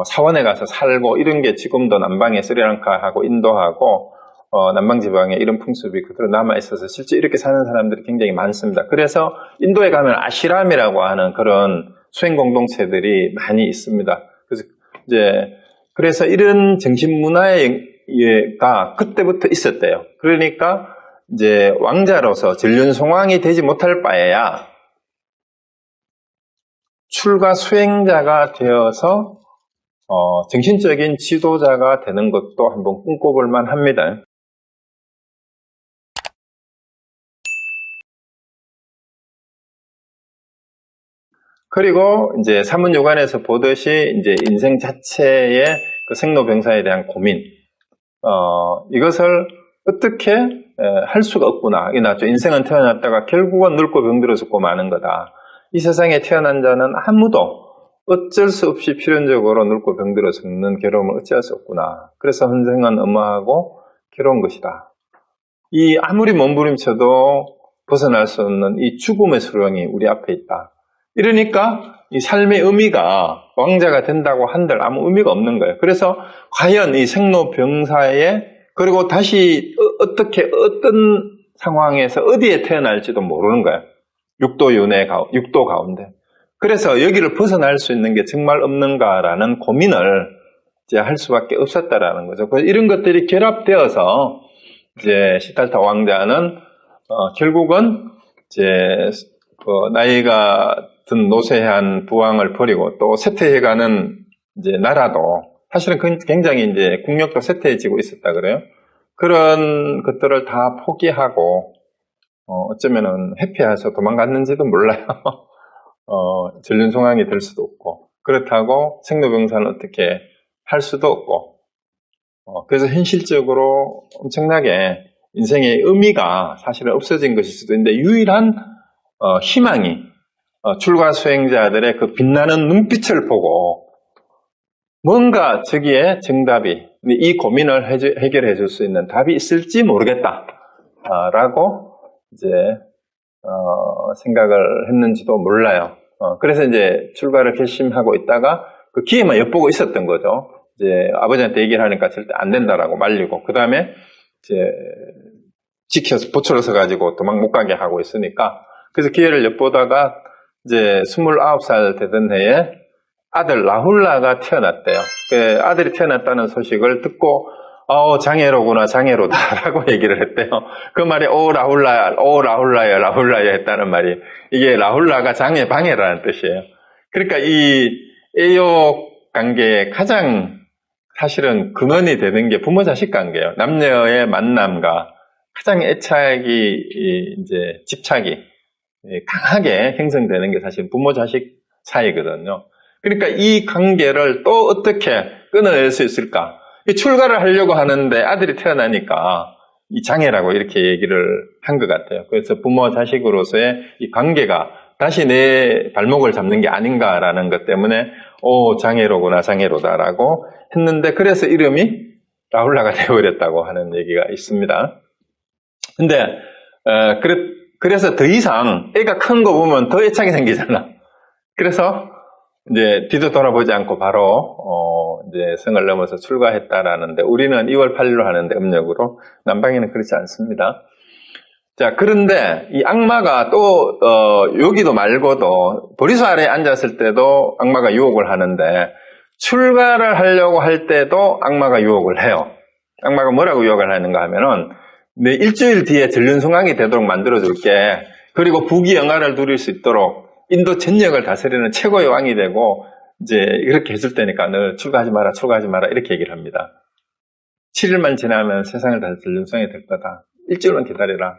사원에 가서 살고 이런 게 지금도 남방의 스리랑카하고 인도하고 남방 지방에 이런 풍습이 그대로 남아 있어서 실제 이렇게 사는 사람들이 굉장히 많습니다. 그래서 인도에 가면 아시람이라고 하는 그런 수행 공동체들이 많이 있습니다. 그래서 이런 정신 문화가 그때부터 있었대요. 그러니까 이제 왕자로서 전륜성왕이 되지 못할 바에야 출가 수행자가 되어서 정신적인 지도자가 되는 것도 한번 꿈꿔볼 만합니다. 그리고 이제 사문요관에서 보듯이 이제 인생 자체의 그 생로병사에 대한 고민, 이것을 어떻게 할 수가 없구나. 이게 나죠. 인생은 태어났다가 결국은 늙고 병들어 죽고 마는 거다. 이 세상에 태어난 자는 아무도 어쩔 수 없이 필연적으로 늙고 병들어 죽는 괴로움을 어찌할 수 없구나. 그래서 헌생은 엄하고 괴로운 것이다. 이 아무리 몸부림쳐도 벗어날 수 없는 이 죽음의 수렁이 우리 앞에 있다. 이러니까 이 삶의 의미가 왕자가 된다고 한들 아무 의미가 없는 거예요. 그래서 과연 이 생로병사에 그리고 다시 어떻게 어떤 상황에서 어디에 태어날지도 모르는 거예요. 육도 가운데. 그래서 여기를 벗어날 수 있는 게 정말 없는가라는 고민을 이제 할 수밖에 없었다라는 거죠. 그래서 이런 것들이 결합되어서 이제 시달타 왕자는 결국은 이제 나이가 든 노쇠한 부왕을 버리고 또 쇠퇴해가는 이제 나라도 사실은 굉장히 이제 국력도 쇠퇴해지고 있었다 그래요. 그런 것들을 다 포기하고 어쩌면은 회피해서 도망갔는지도 몰라요. 전륜송왕이 될 수도 없고 그렇다고 생로병사는 어떻게 할 수도 없고 그래서 현실적으로 엄청나게 인생의 의미가 사실은 없어진 것일 수도 있는데 유일한 희망이 출가 수행자들의 그 빛나는 눈빛을 보고 뭔가 저기에 정답이 이 고민을 해결해 줄 수 있는 답이 있을지 모르겠다 라고 이제 생각을 했는지도 몰라요. 그래서 이제 출가를 결심하고 있다가 그 기회만 엿보고 있었던 거죠. 이제 아버지한테 얘기를 하니까 절대 안 된다라고 말리고 그 다음에 이제 지켜서 보초를 서가지고 도망 못 가게 하고 있으니까 그래서 기회를 엿보다가 이제 29살 되던 해에 아들 라훌라가 태어났대요. 그 아들이 태어났다는 소식을 듣고 장애로구나 장애로다라고 얘기를 했대요. 그 말이 라훌라야 했다는 말이 이게 라훌라가 장애 방해라는 뜻이에요. 그러니까 이 애욕 관계의 가장 사실은 근원이 되는 게 부모 자식 관계예요. 남녀의 만남과 가장 애착이 이제 집착이 강하게 형성되는 게 사실 부모 자식 사이거든요. 그러니까 이 관계를 또 어떻게 끊어낼 수 있을까? 출가를 하려고 하는데 아들이 태어나니까 이 장애라고 이렇게 얘기를 한 것 같아요. 그래서 부모 자식으로서의 이 관계가 다시 내 발목을 잡는 게 아닌가라는 것 때문에 장애로구나 장애로다라고 했는데 그래서 이름이 라훌라가 되어버렸다고 하는 얘기가 있습니다. 근데 그래서 더 이상 애가 큰 거 보면 더 애착이 생기잖아. 그래서 이제 뒤도 돌아보지 않고 바로 이제 성을 넘어서 출가했다라는데 우리는 2월 8일로 하는데 음력으로 남방에는 그렇지 않습니다. 자, 그런데 이 악마가 또 여기도 말고도 보리수 아래에 앉았을 때도 악마가 유혹을 하는데 출가를 하려고 할 때도 악마가 유혹을 해요. 악마가 뭐라고 유혹을 하는가 하면은 내 일주일 뒤에 전륜승왕이 되도록 만들어줄게. 그리고 부귀영화를 누릴 수 있도록 인도 전역을 다스리는 최고의 왕이 되고 이제 이렇게 해줄 테니까 너 출가하지 마라 이렇게 얘기를 합니다. 7일만 지나면 세상을 다 전륜승왕이 될 거다. 일주일만 기다려라.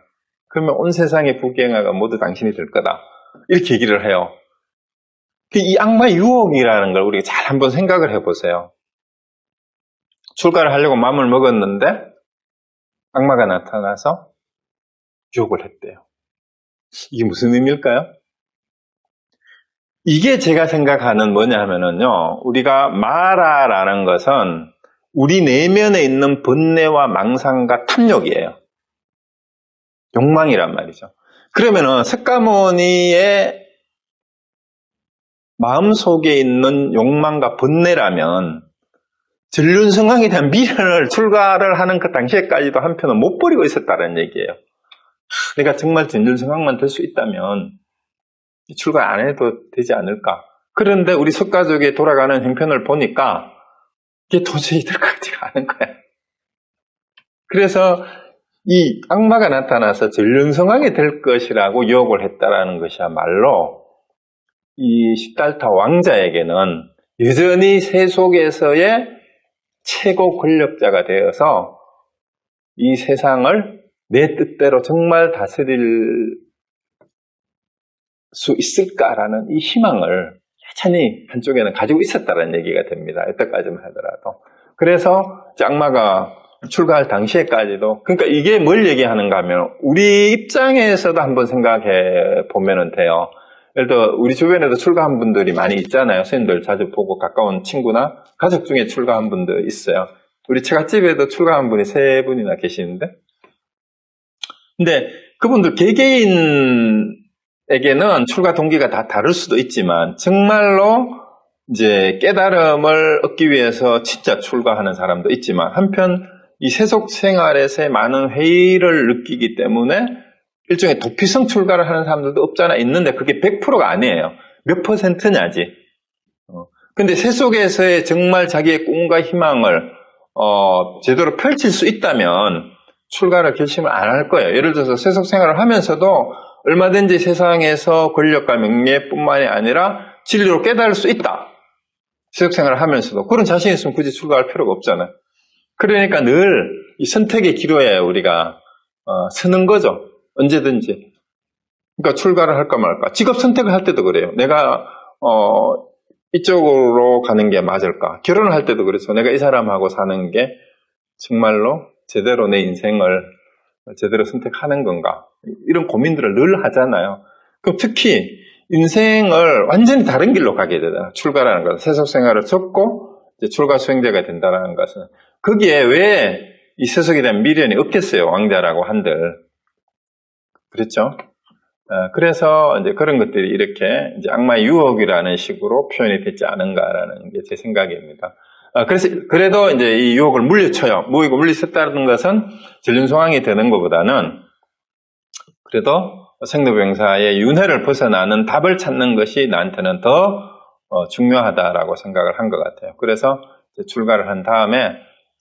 그러면 온 세상의 부귀영화가 모두 당신이 될 거다. 이렇게 얘기를 해요. 이 악마의 유혹이라는 걸 우리가 잘 한번 생각을 해보세요. 출가를 하려고 마음을 먹었는데 악마가 나타나서 유혹을 했대요. 이게 무슨 의미일까요? 이게 제가 생각하는 뭐냐 하면은요, 우리가 마라라는 것은 우리 내면에 있는 번뇌와 망상과 탐욕이에요. 욕망이란 말이죠. 그러면은 석가모니의 마음속에 있는 욕망과 번뇌라면 전륜승왕에 대한 미련을 출가를 하는 그 당시에까지도 한편은 못 버리고 있었다는 얘기예요. 내가 정말 전륜승왕만 될 수 있다면 출가 안 해도 되지 않을까. 그런데 우리 석가족의 돌아가는 형편을 보니까 이게 도저히 될 것 같지가 않은 거야. 그래서 이 악마가 나타나서 전륜승왕이 될 것이라고 유혹을 했다라는 것이야말로 이 시달타 왕자에게는 여전히 세속에서의 최고 권력자가 되어서 이 세상을 내 뜻대로 정말 다스릴 수 있을까라는 이 희망을 여전히 한쪽에는 가지고 있었다는 얘기가 됩니다. 여태까지만 하더라도. 그래서 악마가 출가할 당시에까지도, 그러니까 이게 뭘 얘기하는가 하면 우리 입장에서도 한번 생각해 보면 돼요. 예를 들어 우리 주변에도 출가한 분들이 많이 있잖아요. 스님들 자주 보고 가까운 친구나 가족 중에 출가한 분들 있어요. 우리 처갓집에도 출가한 분이 3분이나 계시는데, 근데 그분들 개개인에게는 출가 동기가 다 다를 수도 있지만 정말로 이제 깨달음을 얻기 위해서 진짜 출가하는 사람도 있지만 한편 이 세속 생활에서의 많은 회의를 느끼기 때문에 일종의 도피성 출가를 하는 사람들도 없잖아 있는데 그게 100%가 아니에요. 몇 %냐지. 근데 세속에서의 정말 자기의 꿈과 희망을 제대로 펼칠 수 있다면 출가를 결심을 안 할 거예요. 예를 들어서 세속 생활을 하면서도 얼마든지 세상에서 권력과 명예뿐만이 아니라 진리로 깨달을 수 있다. 세속 생활을 하면서도 그런 자신이 있으면 굳이 출가할 필요가 없잖아요. 그러니까 늘 이 선택의 기로에 우리가 서는 거죠. 언제든지. 그러니까 출가를 할까 말까. 직업 선택을 할 때도 그래요. 내가 이쪽으로 가는 게 맞을까? 결혼을 할 때도 그래서 내가 이 사람하고 사는 게 정말로 제대로 내 인생을 제대로 선택하는 건가? 이런 고민들을 늘 하잖아요. 그럼 특히 인생을 완전히 다른 길로 가게 되잖아요. 출가라는 것은 세속 생활을 접고 이제 출가 수행자가 된다는 것은 거기에 왜 이 세속에 대한 미련이 없겠어요? 왕자라고 한들 그렇죠? 그래서 이제 그런 것들이 이렇게 이제 악마의 유혹이라는 식으로 표현이 됐지 않은가라는 게 제 생각입니다. 그래도 이제 이 유혹을 물리쳐요. 무익을 물리쳤다는 것은 전륜송황이 되는 것보다는 그래도 생로병사의 윤회를 벗어나는 답을 찾는 것이 나한테는 더 중요하다라고 생각을 한 것 같아요. 그래서 이제 출가를 한 다음에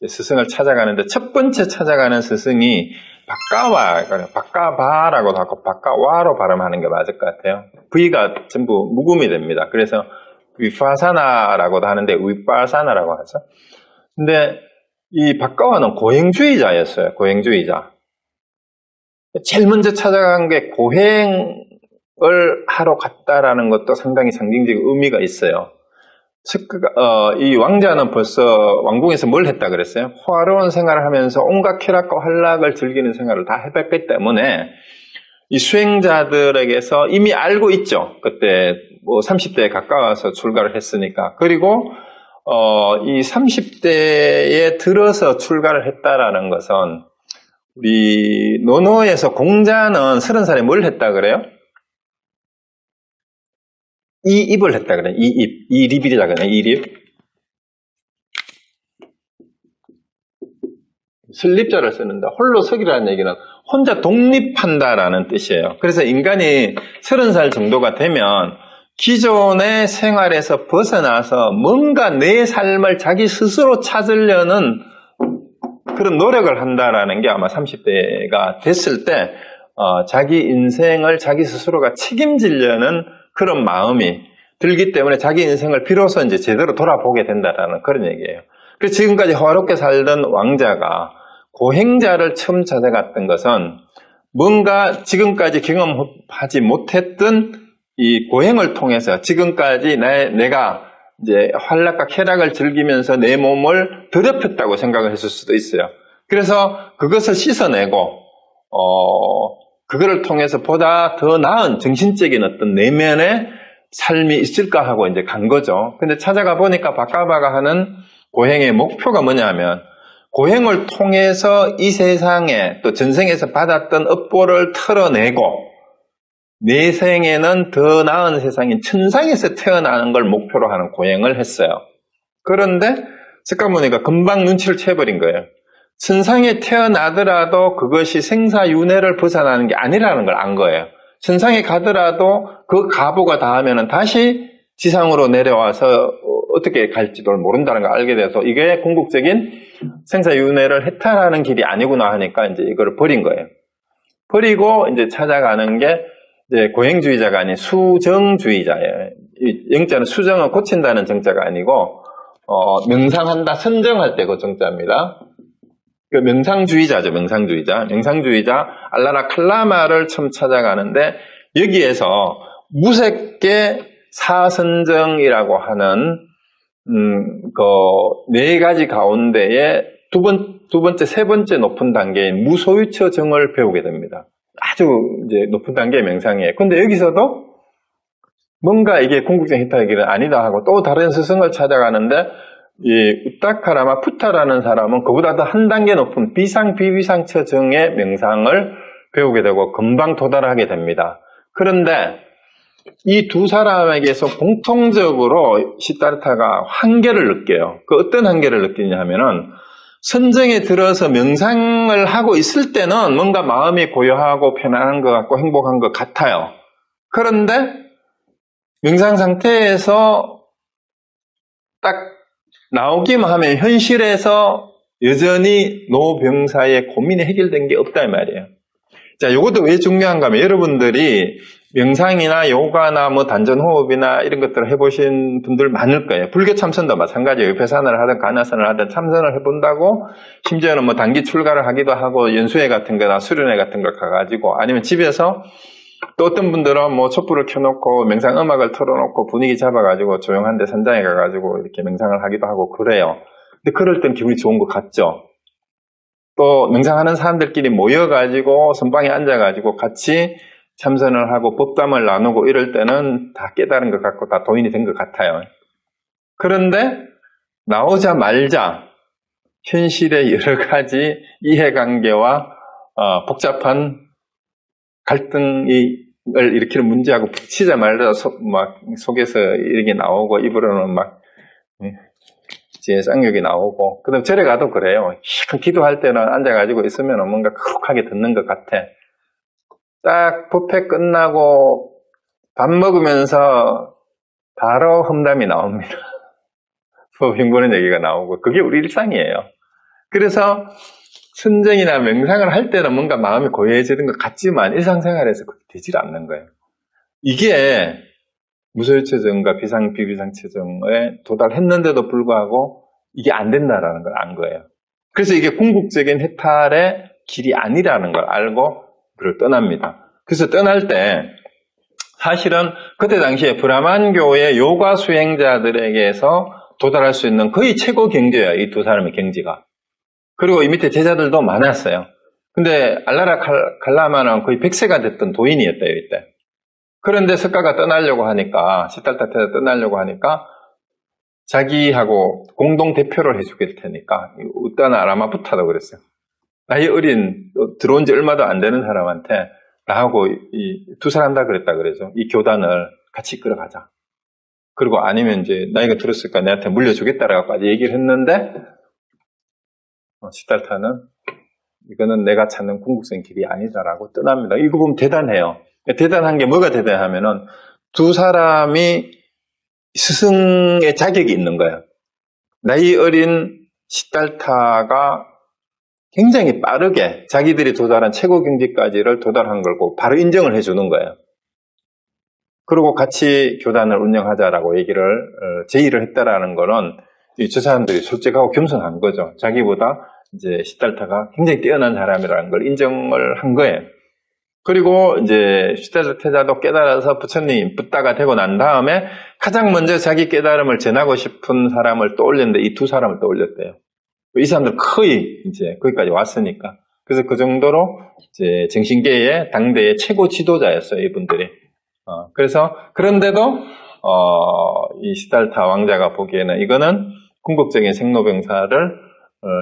스승을 찾아가는데 첫 번째 찾아가는 스승이 바까바라고도 하고 바까와로 발음하는 게 맞을 것 같아요. V가 전부 묵음이 됩니다. 그래서 위파사나라고도 하는데 위파사나라고 하죠. 근데 이 바까와는 고행주의자였어요. 고행주의자. 제일 먼저 찾아간 게 고행을 하러 갔다라는 것도 상당히 상징적인 의미가 있어요. 이 왕자는 벌써 왕궁에서 뭘 했다 그랬어요? 호화로운 생활을 하면서 온갖 쾌락과 환락을 즐기는 생활을 다 해봤기 때문에 이 수행자들에게서 이미 알고 있죠. 그때 뭐 30대에 가까워서 출가를 했으니까. 그리고 이 30대에 들어서 출가를 했다라는 것은 우리 논어에서 공자는 30살에 뭘 했다 그래요? 이입을 했다 그래요. 이립이라 그래요. 이립. 설립자를 쓰는데 홀로 서기라는 얘기는 혼자 독립한다라는 뜻이에요. 그래서 인간이 30살 정도가 되면 기존의 생활에서 벗어나서 뭔가 내 삶을 자기 스스로 찾으려는 그런 노력을 한다라는 게 아마 30대가 됐을 때 자기 인생을 자기 스스로가 책임지려는 그런 마음이 들기 때문에 자기 인생을 비로소 이제 제대로 돌아보게 된다라는 그런 얘기예요. 그래서 지금까지 호화롭게 살던 왕자가 고행자를 처음 찾아갔던 것은 뭔가 지금까지 경험하지 못했던 이 고행을 통해서 지금까지 내가 이제 환락과 쾌락을 즐기면서 내 몸을 더럽혔다고 생각을 했을 수도 있어요. 그래서 그것을 씻어내고 그거를 통해서 보다 더 나은 정신적인 어떤 내면의 삶이 있을까 하고 이제 간 거죠. 근데 찾아가 보니까 바까바가 하는 고행의 목표가 뭐냐 하면 고행을 통해서 이 세상에 또 전생에서 받았던 업보를 털어내고 내 생에는 더 나은 세상인 천상에서 태어나는 걸 목표로 하는 고행을 했어요. 그런데 잠깐 보니까 금방 눈치를 채버린 거예요. 천상에 태어나더라도 그것이 생사윤회를 벗어나는 게 아니라는 걸 안 거예요. 천상에 가더라도 그 가보가 닿으면 다시 지상으로 내려와서 어떻게 갈지도 모른다는 걸 알게 돼서 이게 궁극적인 생사윤회를 해탈하는 길이 아니구나 하니까 이제 이거를 버린 거예요. 버리고 이제 찾아가는 게 이제 고행주의자가 아닌 수정주의자예요. 이 영자는 수정은 고친다는 정자가 아니고 명상한다, 선정할 때 그 정자입니다. 그 명상주의자죠, 명상주의자. 명상주의자 알라라 칼라마를 처음 찾아가는데 여기에서 무색계 사선정이라고 하는 그 네 가지 가운데에 두 번째, 세 번째 높은 단계인 무소유처 정을 배우게 됩니다. 아주 이제 높은 단계의 명상이에요. 근데 여기서도 뭔가 이게 궁극적인 해탈의 길은 아니다 하고 또 다른 스승을 찾아가는데 이 우타카라마 푸타라는 사람은 그보다 더 한 단계 높은 비상 비비상처 정의 명상을 배우게 되고 금방 도달하게 됩니다. 그런데 이 두 사람에게서 공통적으로 시달타가 한계를 느껴요. 그 어떤 한계를 느끼냐 하면은 선정에 들어서 명상을 하고 있을 때는 뭔가 마음이 고요하고 편안한 것 같고 행복한 것 같아요. 그런데 명상 상태에서 딱 나오기만 하면 현실에서 여전히 노병사의 고민이 해결된 게 없다 이 말이에요. 자, 이것도 왜 중요한가 하면 여러분들이 명상이나 요가나 뭐 단전호흡이나 이런 것들을 해보신 분들 많을 거예요. 불교 참선도 마찬가지예요. 배산을 하든 간야산을 하든 참선을 해본다고 심지어는 뭐 단기 출가를 하기도 하고 연수회 같은 거나 수련회 같은 걸 가가지고 아니면 집에서 또 어떤 분들은 뭐 촛불을 켜놓고 명상 음악을 틀어놓고 분위기 잡아가지고 조용한 데 선장에 가가지고 이렇게 명상을 하기도 하고 그래요. 근데 그럴 땐 기분이 좋은 것 같죠. 또 명상하는 사람들끼리 모여가지고 선방에 앉아가지고 같이 참선을 하고 법담을 나누고 이럴 때는 다 깨달은 것 같고 다 도인이 된 것 같아요. 그런데 나오자마자 현실의 여러 가지 이해관계와 복잡한 갈등을 일으키는 문제하고 부치자마자 속에서 이렇게 나오고 입으로는 막 제 쌍욕이 나오고, 그 다음 절에 가도 그래요. 기도할 때는 앉아가지고 있으면 뭔가 거룩하게 듣는 것 같아. 딱 법회 끝나고 밥 먹으면서 바로 험담이 나옵니다. 흉보는 얘기가 나오고, 그게 우리 일상이에요. 그래서 선정이나 명상을 할 때는 뭔가 마음이 고요해지는 것 같지만 일상생활에서 그렇게 되질 않는 거예요. 이게 무소유체증과 비비상체증에 도달했는데도 불구하고 이게 안 된다라는 걸 안 거예요. 그래서 이게 궁극적인 해탈의 길이 아니라는 걸 알고 그를 떠납니다. 그래서 떠날 때 사실은 그때 당시에 브라만교의 요가 수행자들에게서 도달할 수 있는 거의 최고 경지예요. 이 두 사람의 경지가. 그리고 이 밑에 제자들도 많았어요. 근데 알라라 칼라마는 거의 100세가 됐던 도인이었대요, 이때. 그런데 석가가 떠나려고 하니까, 시달타테가 떠나려고 하니까, 자기하고 공동 대표를 해주게 될 테니까, 우따나 아라마부타라고 그랬어요. 나이 어린, 들어온 지 얼마도 안 되는 사람한테, 나하고 이 두 사람 다 그랬다 그러죠. 이 교단을 같이 이끌어가자. 그리고 아니면 이제, 나이가 들었으니까 내한테 물려주겠다라고 얘기를 했는데, 시달타는, 이거는 내가 찾는 궁극적인 길이 아니다라고 떠납니다. 이거 보면 대단해요. 대단한 게 뭐가 대단하면은 두 사람이 스승의 자격이 있는 거예요. 나이 어린 시달타가 굉장히 빠르게 자기들이 도달한 최고 경지까지를 도달한 걸고 바로 인정을 해주는 거예요. 그리고 같이 교단을 운영하자라고 제의를 했다라는 거는 저 사람들이 솔직하고 겸손한 거죠. 자기보다 이제 시달타가 굉장히 뛰어난 사람이라는 걸 인정을 한 거예요. 그리고 이제 시달타도 깨달아서 부처님 붓다가 되고 난 다음에 가장 먼저 자기 깨달음을 전하고 싶은 사람을 떠올렸는데 이 두 사람을 떠올렸대요. 이 사람들 거의 이제 거기까지 왔으니까. 그래서 그 정도로 이제 정신계의 당대의 최고 지도자였어요, 이분들이. 그래서 그런데도 이 시달타 왕자가 보기에는 이거는 궁극적인 생로병사를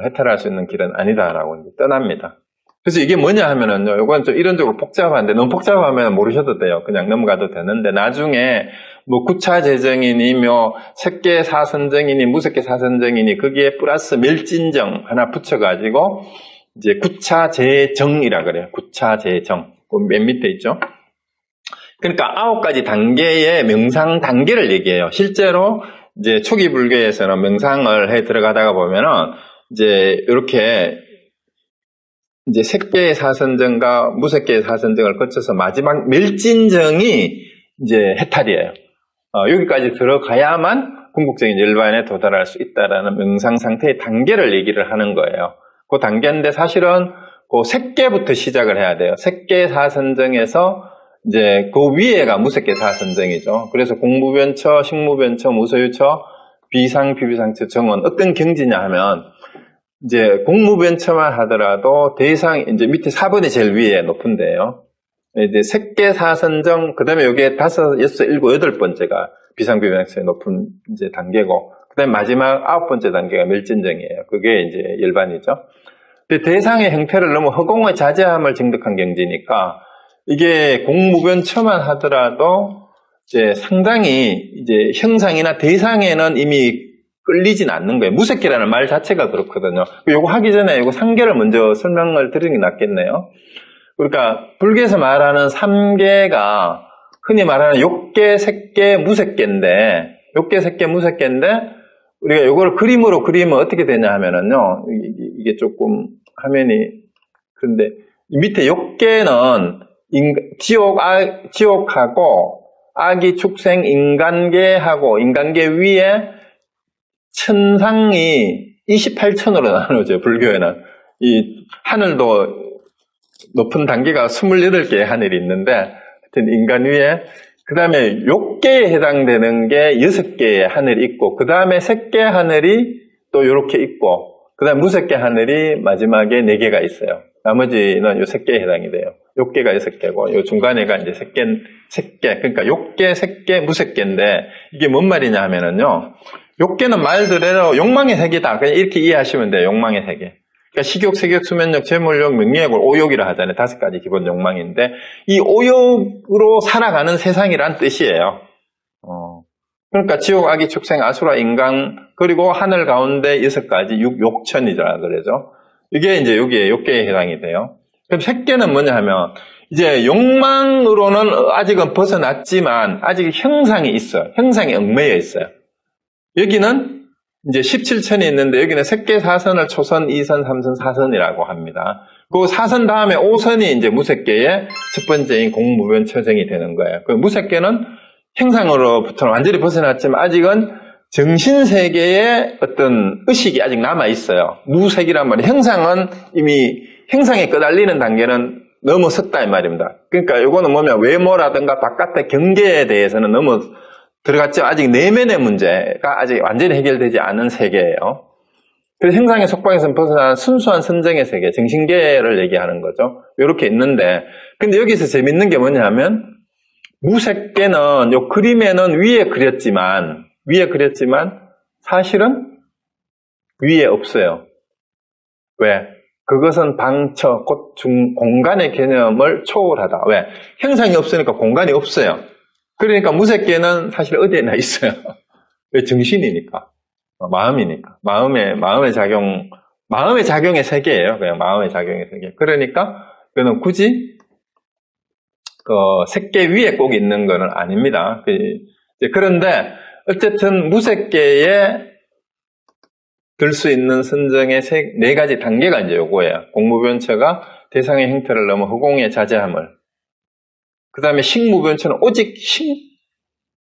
해탈할 수 있는 길은 아니다라고 이제 떠납니다. 그래서 이게 뭐냐 하면은요, 이건 좀 이론적으로 복잡한데, 너무 복잡하면 모르셔도 돼요. 그냥 넘어가도 되는데, 나중에 뭐 구차재정이니, 뭐 색계 사선정이니, 무색계 사선정이니, 거기에 플러스 멸진정 하나 붙여가지고, 이제 구차재정이라 그래요. 구차재정. 그 맨 밑에 있죠. 그러니까 9가지 단계의 명상 단계를 얘기해요. 실제로 이제 초기 불교에서는 명상을 해 들어가다가 보면은, 이제 이렇게 이제 색계의 사선정과 무색계의 사선정을 거쳐서 마지막 멸진정이 이제 해탈이에요. 여기까지 들어가야만 궁극적인 열반에 도달할 수 있다라는 명상 상태의 단계를 얘기를 하는 거예요. 그 단계인데 사실은 그 색계부터 시작을 해야 돼요. 색계 사선정에서 이제 그 위에가 무색계 사선정이죠. 그래서 공무변처, 식무변처, 무소유처, 비상비비상처 정은 어떤 경지냐 하면 이제 공무변처만 하더라도 대상 이제 밑에 4번이 제일 위에 높은데요. 이제 색계 사선정 그다음에 여기에 5, 6, 7, 8번째가 비상비비상처의 높은 이제 단계고 그다음에 마지막 9번째 단계가 멸진정이에요. 그게 이제 열반이죠. 근데 대상의 형태를 너무 허공의 자제함을 증득한 경지니까 이게 공무변처만 하더라도 이제 상당히 이제 형상이나 대상에는 이미 끌리진 않는 거예요. 무색계라는 말 자체가 그렇거든요. 요거 하기 전에 요거 상계를 먼저 설명을 드리는 게 낫겠네요. 그러니까 불교에서 말하는 삼계가 흔히 말하는 욕계, 색계, 무색계인데 욕계, 색계, 무색계인데 우리가 요걸 그림으로 그리면 어떻게 되냐 하면은요. 이게 조금 화면이 그런데 밑에 욕계는 지옥하고 아기, 축생, 인간계하고 인간계 위에 천상이 28천으로 나누어져요. 불교에는 이 하늘도 높은 단계가 28개의 하늘이 있는데 하여튼 인간 위에 그 다음에 욕계에 해당되는 게 6개의 하늘이 있고 그 다음에 색계 하늘이 또 이렇게 있고 그 다음에 무색계 하늘이 마지막에 4개가 있어요. 나머지는 요 색계에 해당이 돼요. 욕계가 6개고 요 중간에가 이제 색계 그러니까 욕계, 색계, 무색계인데 이게 뭔 말이냐 하면은요. 욕계는 말 그대로 욕망의 세계다. 그냥 이렇게 이해하시면 돼요. 욕망의 세계. 그러니까 식욕, 색욕, 수면욕, 재물욕, 명예욕을 오욕이라 하잖아요. 5가지 기본 욕망인데 이 오욕으로 살아가는 세상이란 뜻이에요. 그러니까 지옥, 아기, 축생, 아수라, 인간 그리고 하늘 가운데 6가지 욕천이라 그러죠. 이게 이제 여기에 욕계에 해당이 돼요. 그럼 색계는 뭐냐 하면 이제 욕망으로는 아직은 벗어났지만 아직 형상이 있어요. 형상이 얽매여 있어요. 여기는 이제 17천이 있는데 여기는 색계 4선을 초선, 2선, 3선, 4선이라고 합니다. 그 4선 다음에 5선이 이제 무색계의 첫 번째인 공무변처정이 되는 거예요. 그 무색계는 형상으로부터는 완전히 벗어났지만 아직은 정신세계의 어떤 의식이 아직 남아있어요. 무색이란 말이에요. 형상은 이미 형상에 끄달리는 단계는 넘어섰다 이 말입니다. 그러니까 이거는 뭐냐면 외모라든가 바깥의 경계에 대해서는 너무 들어갔죠. 아직 내면의 문제가 아직 완전히 해결되지 않은 세계예요. 그래서 형상의 속박에서 벗어난 순수한 선정의 세계, 정신계를 얘기하는 거죠. 이렇게 있는데 근데 여기서 재밌는 게 뭐냐면 무색계는 요 그림에는 위에 그렸지만 사실은 위에 없어요. 왜? 그것은 방처, 곧 공간의 개념을 초월하다. 왜? 형상이 없으니까 공간이 없어요. 그러니까 무색계는 사실 어디에나 있어요. 왜? 정신이니까. 마음이니까. 마음의 작용의 세계예요. 그냥 마음의 작용의 세계. 그러니까 그는 굳이 색계 위에 꼭 있는 건 아닙니다. 그런데 어쨌든 무색계에 들 수 있는 선정의 4가지 단계가 이제 요거예요. 공무변처가 대상의 형태를 넘어 허공의 자제함을. 그 다음에 식무변처는 오직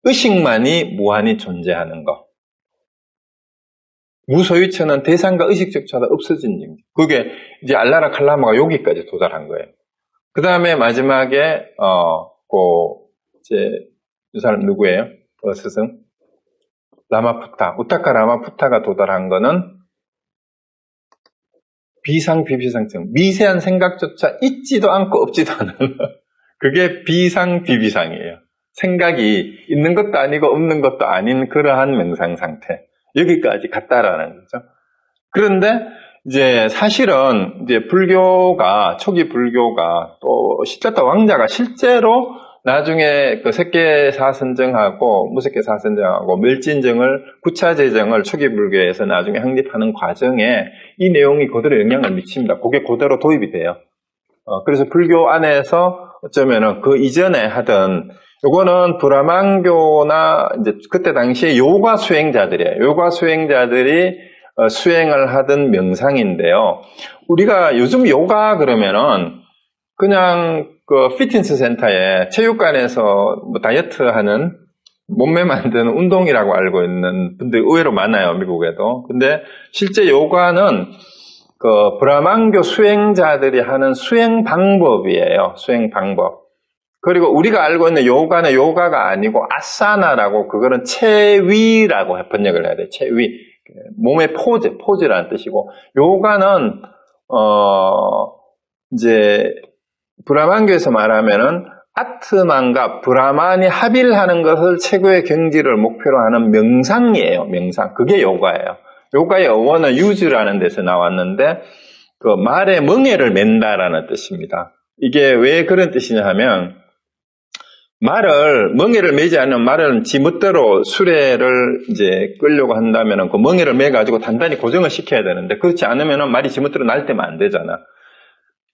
의식만이 무한히 존재하는 것. 무소유처는 대상과 의식조차도 없어진 증. 그게 이제 알라라 칼라마가 여기까지 도달한 거예요. 그 다음에 마지막에, 이 사람 누구예요? 스승? 라마푸타. 우타카 라마푸타가 도달한 거는 비상비비상증. 미세한 생각조차 있지도 않고 없지도 않은. 그게 비상비비상이에요. 생각이 있는 것도 아니고 없는 것도 아닌 그러한 명상 상태. 여기까지 갔다라는 거죠. 그런데 이제 사실은 이제 초기 불교가 또 시타타 왕자가 실제로 나중에 그 색계 사선정하고 무색계 사선정하고 멸진정을 구차제정을 초기 불교에서 나중에 확립하는 과정에 이 내용이 그대로 영향을 미칩니다. 그게 그대로 도입이 돼요. 그래서 불교 안에서 어쩌면은 그 이전에 하던 요거는 브라만교나 이제 그때 당시에 요가 수행자들이에요. 요가 수행자들이 수행을 하던 명상인데요. 우리가 요즘 요가 그러면은 그냥 그 피트니스 센터에 체육관에서 뭐 다이어트 하는 몸매 만드는 운동이라고 알고 있는 분들이 의외로 많아요, 미국에도. 근데 실제 요가는 그 브라만교 수행자들이 하는 수행 방법이에요. 수행 방법. 그리고 우리가 알고 있는 요가는 요가가 아니고 아사나라고 그거는 체위라고 번역을 해야 돼요. 체위. 몸의 포즈라는 뜻이고 요가는 이제 브라만교에서 말하면은 아트만과 브라만이 합일하는 것을 최고의 경지를 목표로 하는 명상이에요. 명상. 그게 요가예요. 요가의 어원은 유즈라는 데서 나왔는데 그 말에 멍에를 맨다라는 뜻입니다. 이게 왜 그런 뜻이냐 하면, 멍에를 매지 않으면 말은 지멋대로 수레를 이제 끌려고 한다면은 그 멍에를 매가지고 단단히 고정을 시켜야 되는데, 그렇지 않으면은 말이 지멋대로 날때면 안 되잖아.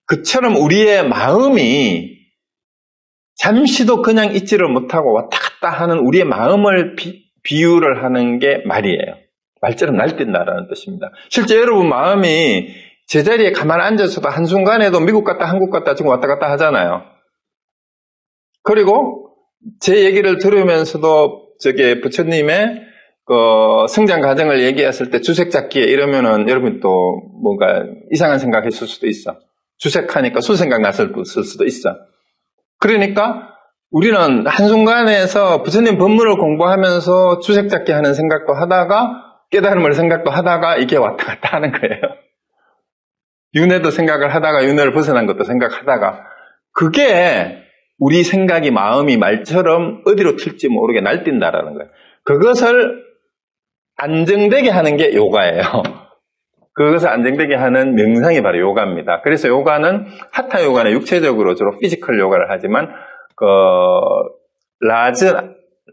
그처럼 우리의 마음이 잠시도 그냥 있지를 못하고 왔다 갔다 하는 우리의 마음을 비유를 하는 게 말이에요. 말처럼 날뛴다라는 뜻입니다. 실제 여러분 마음이 제자리에 가만 앉아서도 한순간에도 미국 갔다 한국 갔다 지금 왔다 갔다 하잖아요. 그리고 제 얘기를 들으면서도 저게 부처님의 그 성장 과정을 얘기했을 때 주색 잡기에 이러면은 여러분 또 뭔가 이상한 생각 했을 수도 있어. 주색하니까 술 생각 났을 수도 있어. 그러니까 우리는 한순간에서 부처님 법문을 공부하면서 주색 잡기 하는 생각도 하다가 깨달음을 생각도 하다가 이게 왔다 갔다 하는 거예요. 윤회도 생각을 하다가 윤회를 벗어난 것도 생각하다가 그게 우리 생각이 마음이 말처럼 어디로 튈지 모르게 날뛴다라는 거예요. 그것을 안정되게 하는 게 요가예요. 그것을 안정되게 하는 명상이 바로 요가입니다. 그래서 요가는 하타 요가는 육체적으로 주로 피지컬 요가를 하지만 그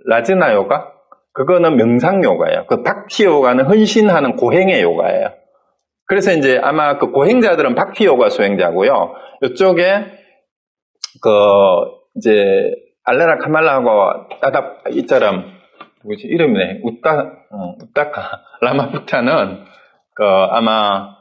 라즈나 요가 그거는 명상 요가예요. 그 박티 요가는 헌신하는 고행의 요가예요. 그래서 이제 아마 그 고행자들은 박티 요가 수행자고요. 이쪽에 그 이제 알레나 카말라하고 따답 이처럼 뭐지 이름이네 우타카 라마푸타는 그 아마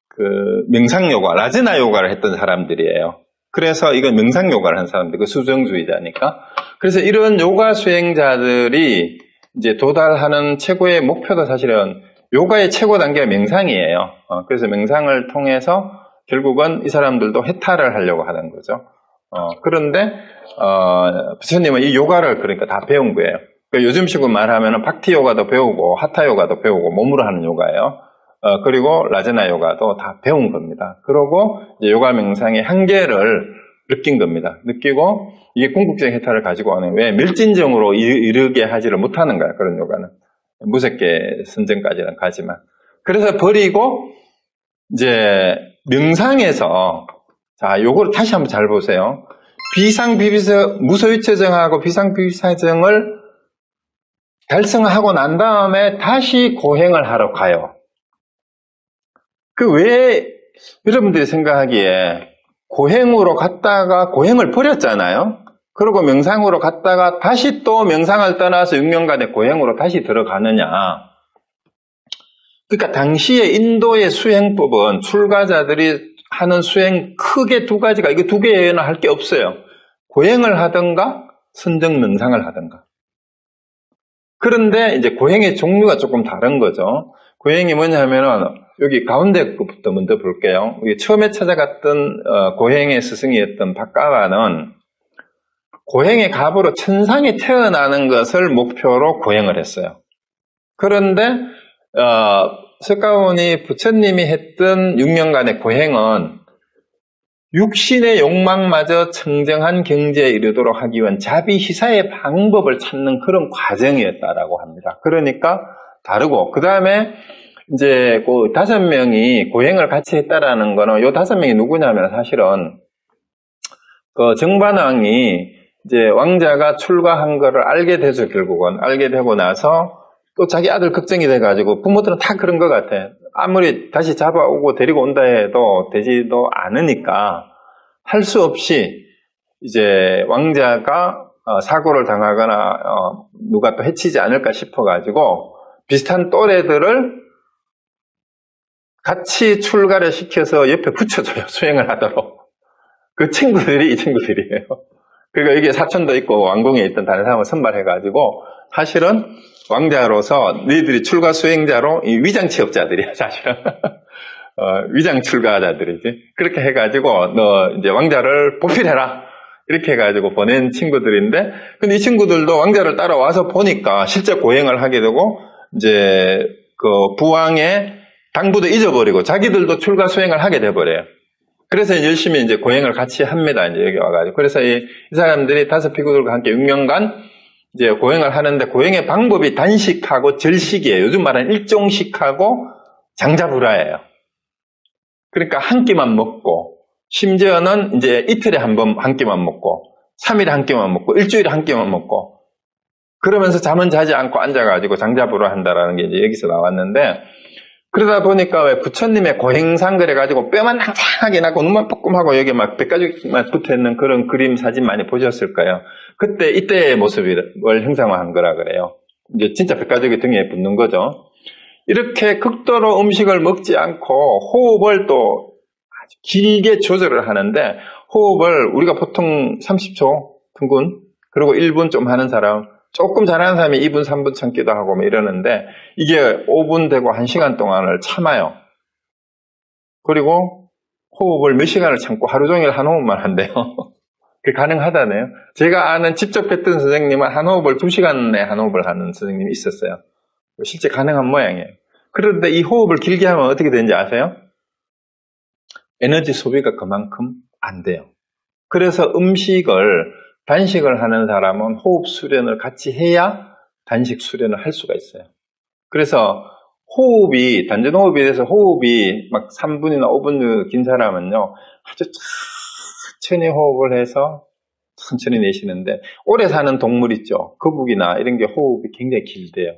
그 명상 요가 라즈나 요가를 했던 사람들이에요. 그래서 이건 명상 요가를 한 사람들, 그 수정주의자니까. 그래서 이런 요가 수행자들이 이제 도달하는 최고의 목표도 사실은 요가의 최고 단계가 명상이에요. 그래서 명상을 통해서 결국은 이 사람들도 해탈을 하려고 하는 거죠. 그런데 부처님은 이 요가를 그러니까 다 배운 거예요. 그러니까 요즘식으로 말하면은 박티 요가도 배우고 하타 요가도 배우고 몸으로 하는 요가예요. 그리고 라즈나 요가도 다 배운 겁니다. 그러고 이제 요가 명상의 한계를 느낀 겁니다. 느끼고 이게 궁극적 해탈을 가지고 오는 왜 멸진정으로 이르게 하지를 못하는 거야. 그런 요가는 무섭게 선정까지는 가지만 그래서 버리고 이제 명상에서 자 요거를 다시 한번 잘 보세요. 무소유체정하고 비상비비사정을 달성하고 난 다음에 다시 고행을 하러 가요. 그 왜 여러분들이 생각하기에 고행으로 갔다가 고행을 버렸잖아요. 그리고 명상으로 갔다가 다시 또 명상을 떠나서 6년간의 고행으로 다시 들어가느냐. 그러니까 당시에 인도의 수행법은 출가자들이 하는 수행 크게 두 가지가 이거 두 개에는 할 게 없어요. 고행을 하든가 선정 명상을 하든가. 그런데 이제 고행의 종류가 조금 다른 거죠. 고행이 뭐냐 하면은 여기 가운데 것부터 먼저 볼게요. 처음에 찾아갔던 고행의 스승이었던 박가와는 고행의 갑으로 천상에 태어나는 것을 목표로 고행을 했어요. 그런데 석가모니 부처님이 했던 6년간의 고행은 육신의 욕망마저 청정한 경지에 이르도록 하기 위한 자비희사의 방법을 찾는 그런 과정이었다라고 합니다. 그러니까 다르고 그 다음에 이제 그 5명이 고행을 같이 했다라는 거는 요 5명이 누구냐면 사실은 그 정반왕이 이제 왕자가 출가한 거를 알게 되죠. 결국은 알게 되고 나서 또 자기 아들 걱정이 돼가지고 부모들은 다 그런 것 같아. 아무리 다시 잡아오고 데리고 온다 해도 되지도 않으니까 할 수 없이 이제 왕자가 사고를 당하거나 누가 또 해치지 않을까 싶어가지고 비슷한 또래들을 같이 출가를 시켜서 옆에 붙여줘요. 수행을 하도록. 그 친구들이 이 친구들이에요. 그러니까 여기에 사촌도 있고 왕궁에 있던 다른 사람을 선발해가지고 사실은 왕자로서 너희들이 출가 수행자로 이 위장 취업자들이야 사실은. 위장 출가자들이지. 그렇게 해가지고 너 이제 왕자를 보필해라. 이렇게 해가지고 보낸 친구들인데, 근데 이 친구들도 왕자를 따라와서 보니까 실제 고행을 하게 되고 이제 그 부왕의 당부도 잊어버리고 자기들도 출가 수행을 하게 돼버려요. 그래서 열심히 이제 고행을 같이 합니다. 이제 여기 와가지고. 그래서 이 사람들이 5피구들과 함께 6년간 이제 고행을 하는데 고행의 방법이 단식하고 절식이에요. 요즘 말하는 일종식하고 장자불화예요. 그러니까 한 끼만 먹고, 심지어는 이제 이틀에 한 끼만 먹고, 3일에 한 끼만 먹고, 일주일에 한 끼만 먹고, 그러면서 잠은 자지 않고 앉아가지고 장자부를 한다라는 게 이제 여기서 나왔는데, 그러다 보니까 왜 부처님의 고행상 그래가지고 뼈만 낭창하게 나고 눈만 뽀끔하고 여기 막 뼈가죽만 붙어있는 그런 그림 사진 많이 보셨을 거예요. 그때, 이때의 모습을 형상화한 거라 그래요. 이제 진짜 뼈가죽이 등에 붙는 거죠. 이렇게 극도로 음식을 먹지 않고 호흡을 또 아주 길게 조절을 하는데, 호흡을 우리가 보통 30초 둥근, 그리고 1분 좀 하는 사람, 조금 잘하는 사람이 2분, 3분 참기도 하고 뭐 이러는데, 이게 5분 되고 1시간 동안을 참아요. 그리고 호흡을 몇 시간을 참고 하루 종일 한 호흡만 한대요. 그게 가능하다네요. 제가 아는 직접 뵀던 선생님은 한 호흡을 2시간에 한 호흡을 하는 선생님이 있었어요. 실제 가능한 모양이에요. 그런데 이 호흡을 길게 하면 어떻게 되는지 아세요? 에너지 소비가 그만큼 안 돼요. 그래서 단식을 하는 사람은 호흡 수련을 같이 해야 단식 수련을 할 수가 있어요. 그래서 단전호흡에 대해서 호흡이 막 3분이나 5분 긴 사람은요, 아주 천천히 호흡을 해서 천천히 내쉬는데, 오래 사는 동물 있죠. 거북이나 이런 게 호흡이 굉장히 길대요.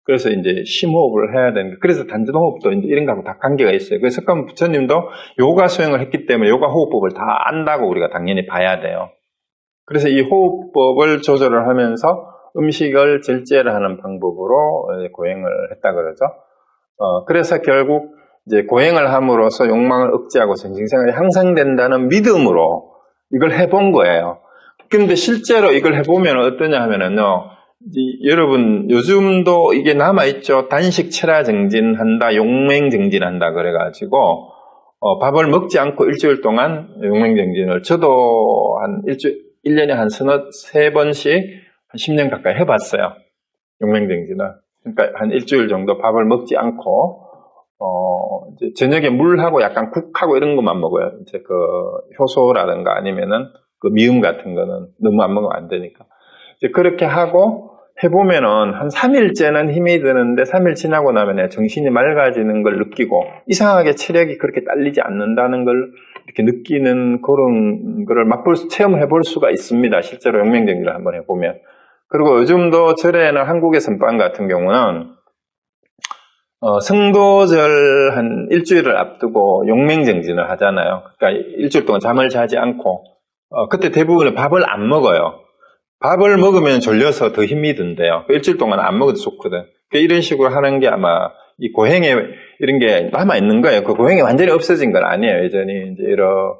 그래서 이제 심호흡을 해야 되는 거예요. 그래서 단전호흡도 이제 이런 거하고 다 관계가 있어요. 그래서 석가모니 부처님도 요가 수행을 했기 때문에 요가 호흡법을 다 안다고 우리가 당연히 봐야 돼요. 그래서 이 호흡법을 조절을 하면서 음식을 절제를 하는 방법으로 고행을 했다 그러죠. 그래서 결국 이제 고행을 함으로써 욕망을 억제하고 정신생활이 향상된다는 믿음으로 이걸 해본 거예요. 근데 실제로 이걸 해보면 어떠냐 하면은요, 여러분 요즘도 이게 남아있죠. 단식 체라 정진한다, 용맹 정진한다 그래가지고 밥을 먹지 않고 일주일 동안 용맹 정진을, 저도 한 1년에 한 세 번씩 한 10년 가까이 해봤어요. 용맹 정진을. 그러니까 한 일주일 정도 밥을 먹지 않고 이제 저녁에 물하고 약간 국하고 이런 것만 먹어요. 이제 그 효소라든가 아니면은 그 미음 같은 거는 너무 안 먹으면 안 되니까. 이제 그렇게 하고 해보면은 한 3일째는 힘이 드는데 3일 지나고 나면 정신이 맑아지는 걸 느끼고, 이상하게 체력이 그렇게 딸리지 않는다는 걸 이렇게 느끼는 그런 거를 체험해 볼 수가 있습니다. 실제로 용맹정진을 한번 해보면. 그리고 요즘도 절에는 한국의 선방 같은 경우는 성도절 한 일주일을 앞두고 용맹정진을 하잖아요. 그러니까 일주일 동안 잠을 자지 않고, 그때 대부분은 밥을 안 먹어요. 밥을 먹으면 졸려서 더 힘이 든대요. 일주일 동안 안 먹어도 좋거든. 이런 식으로 하는 게 아마 이 고행에 이런 게 남아있는 거예요. 그 고행이 완전히 없어진 건 아니에요. 여전히 이제 여러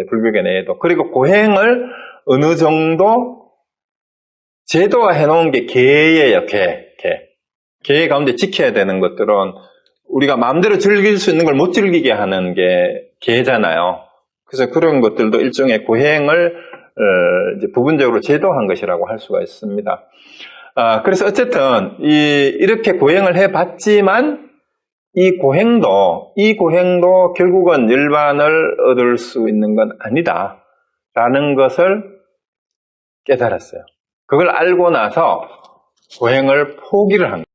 불교계 내에도. 그리고 고행을 어느 정도 제도화 해놓은 게 계예요. 계 가운데 지켜야 되는 것들은 우리가 마음대로 즐길 수 있는 걸 못 즐기게 하는 게 계잖아요. 그래서 그런 것들도 일종의 고행을 이제 부분적으로 제도한 것이라고 할 수가 있습니다. 그래서 어쨌든 이렇게 고행을 해봤지만 이 고행도 결국은 열반을 얻을 수 있는 건 아니다라는 것을 깨달았어요. 그걸 알고 나서 고행을 포기를 한 거예요.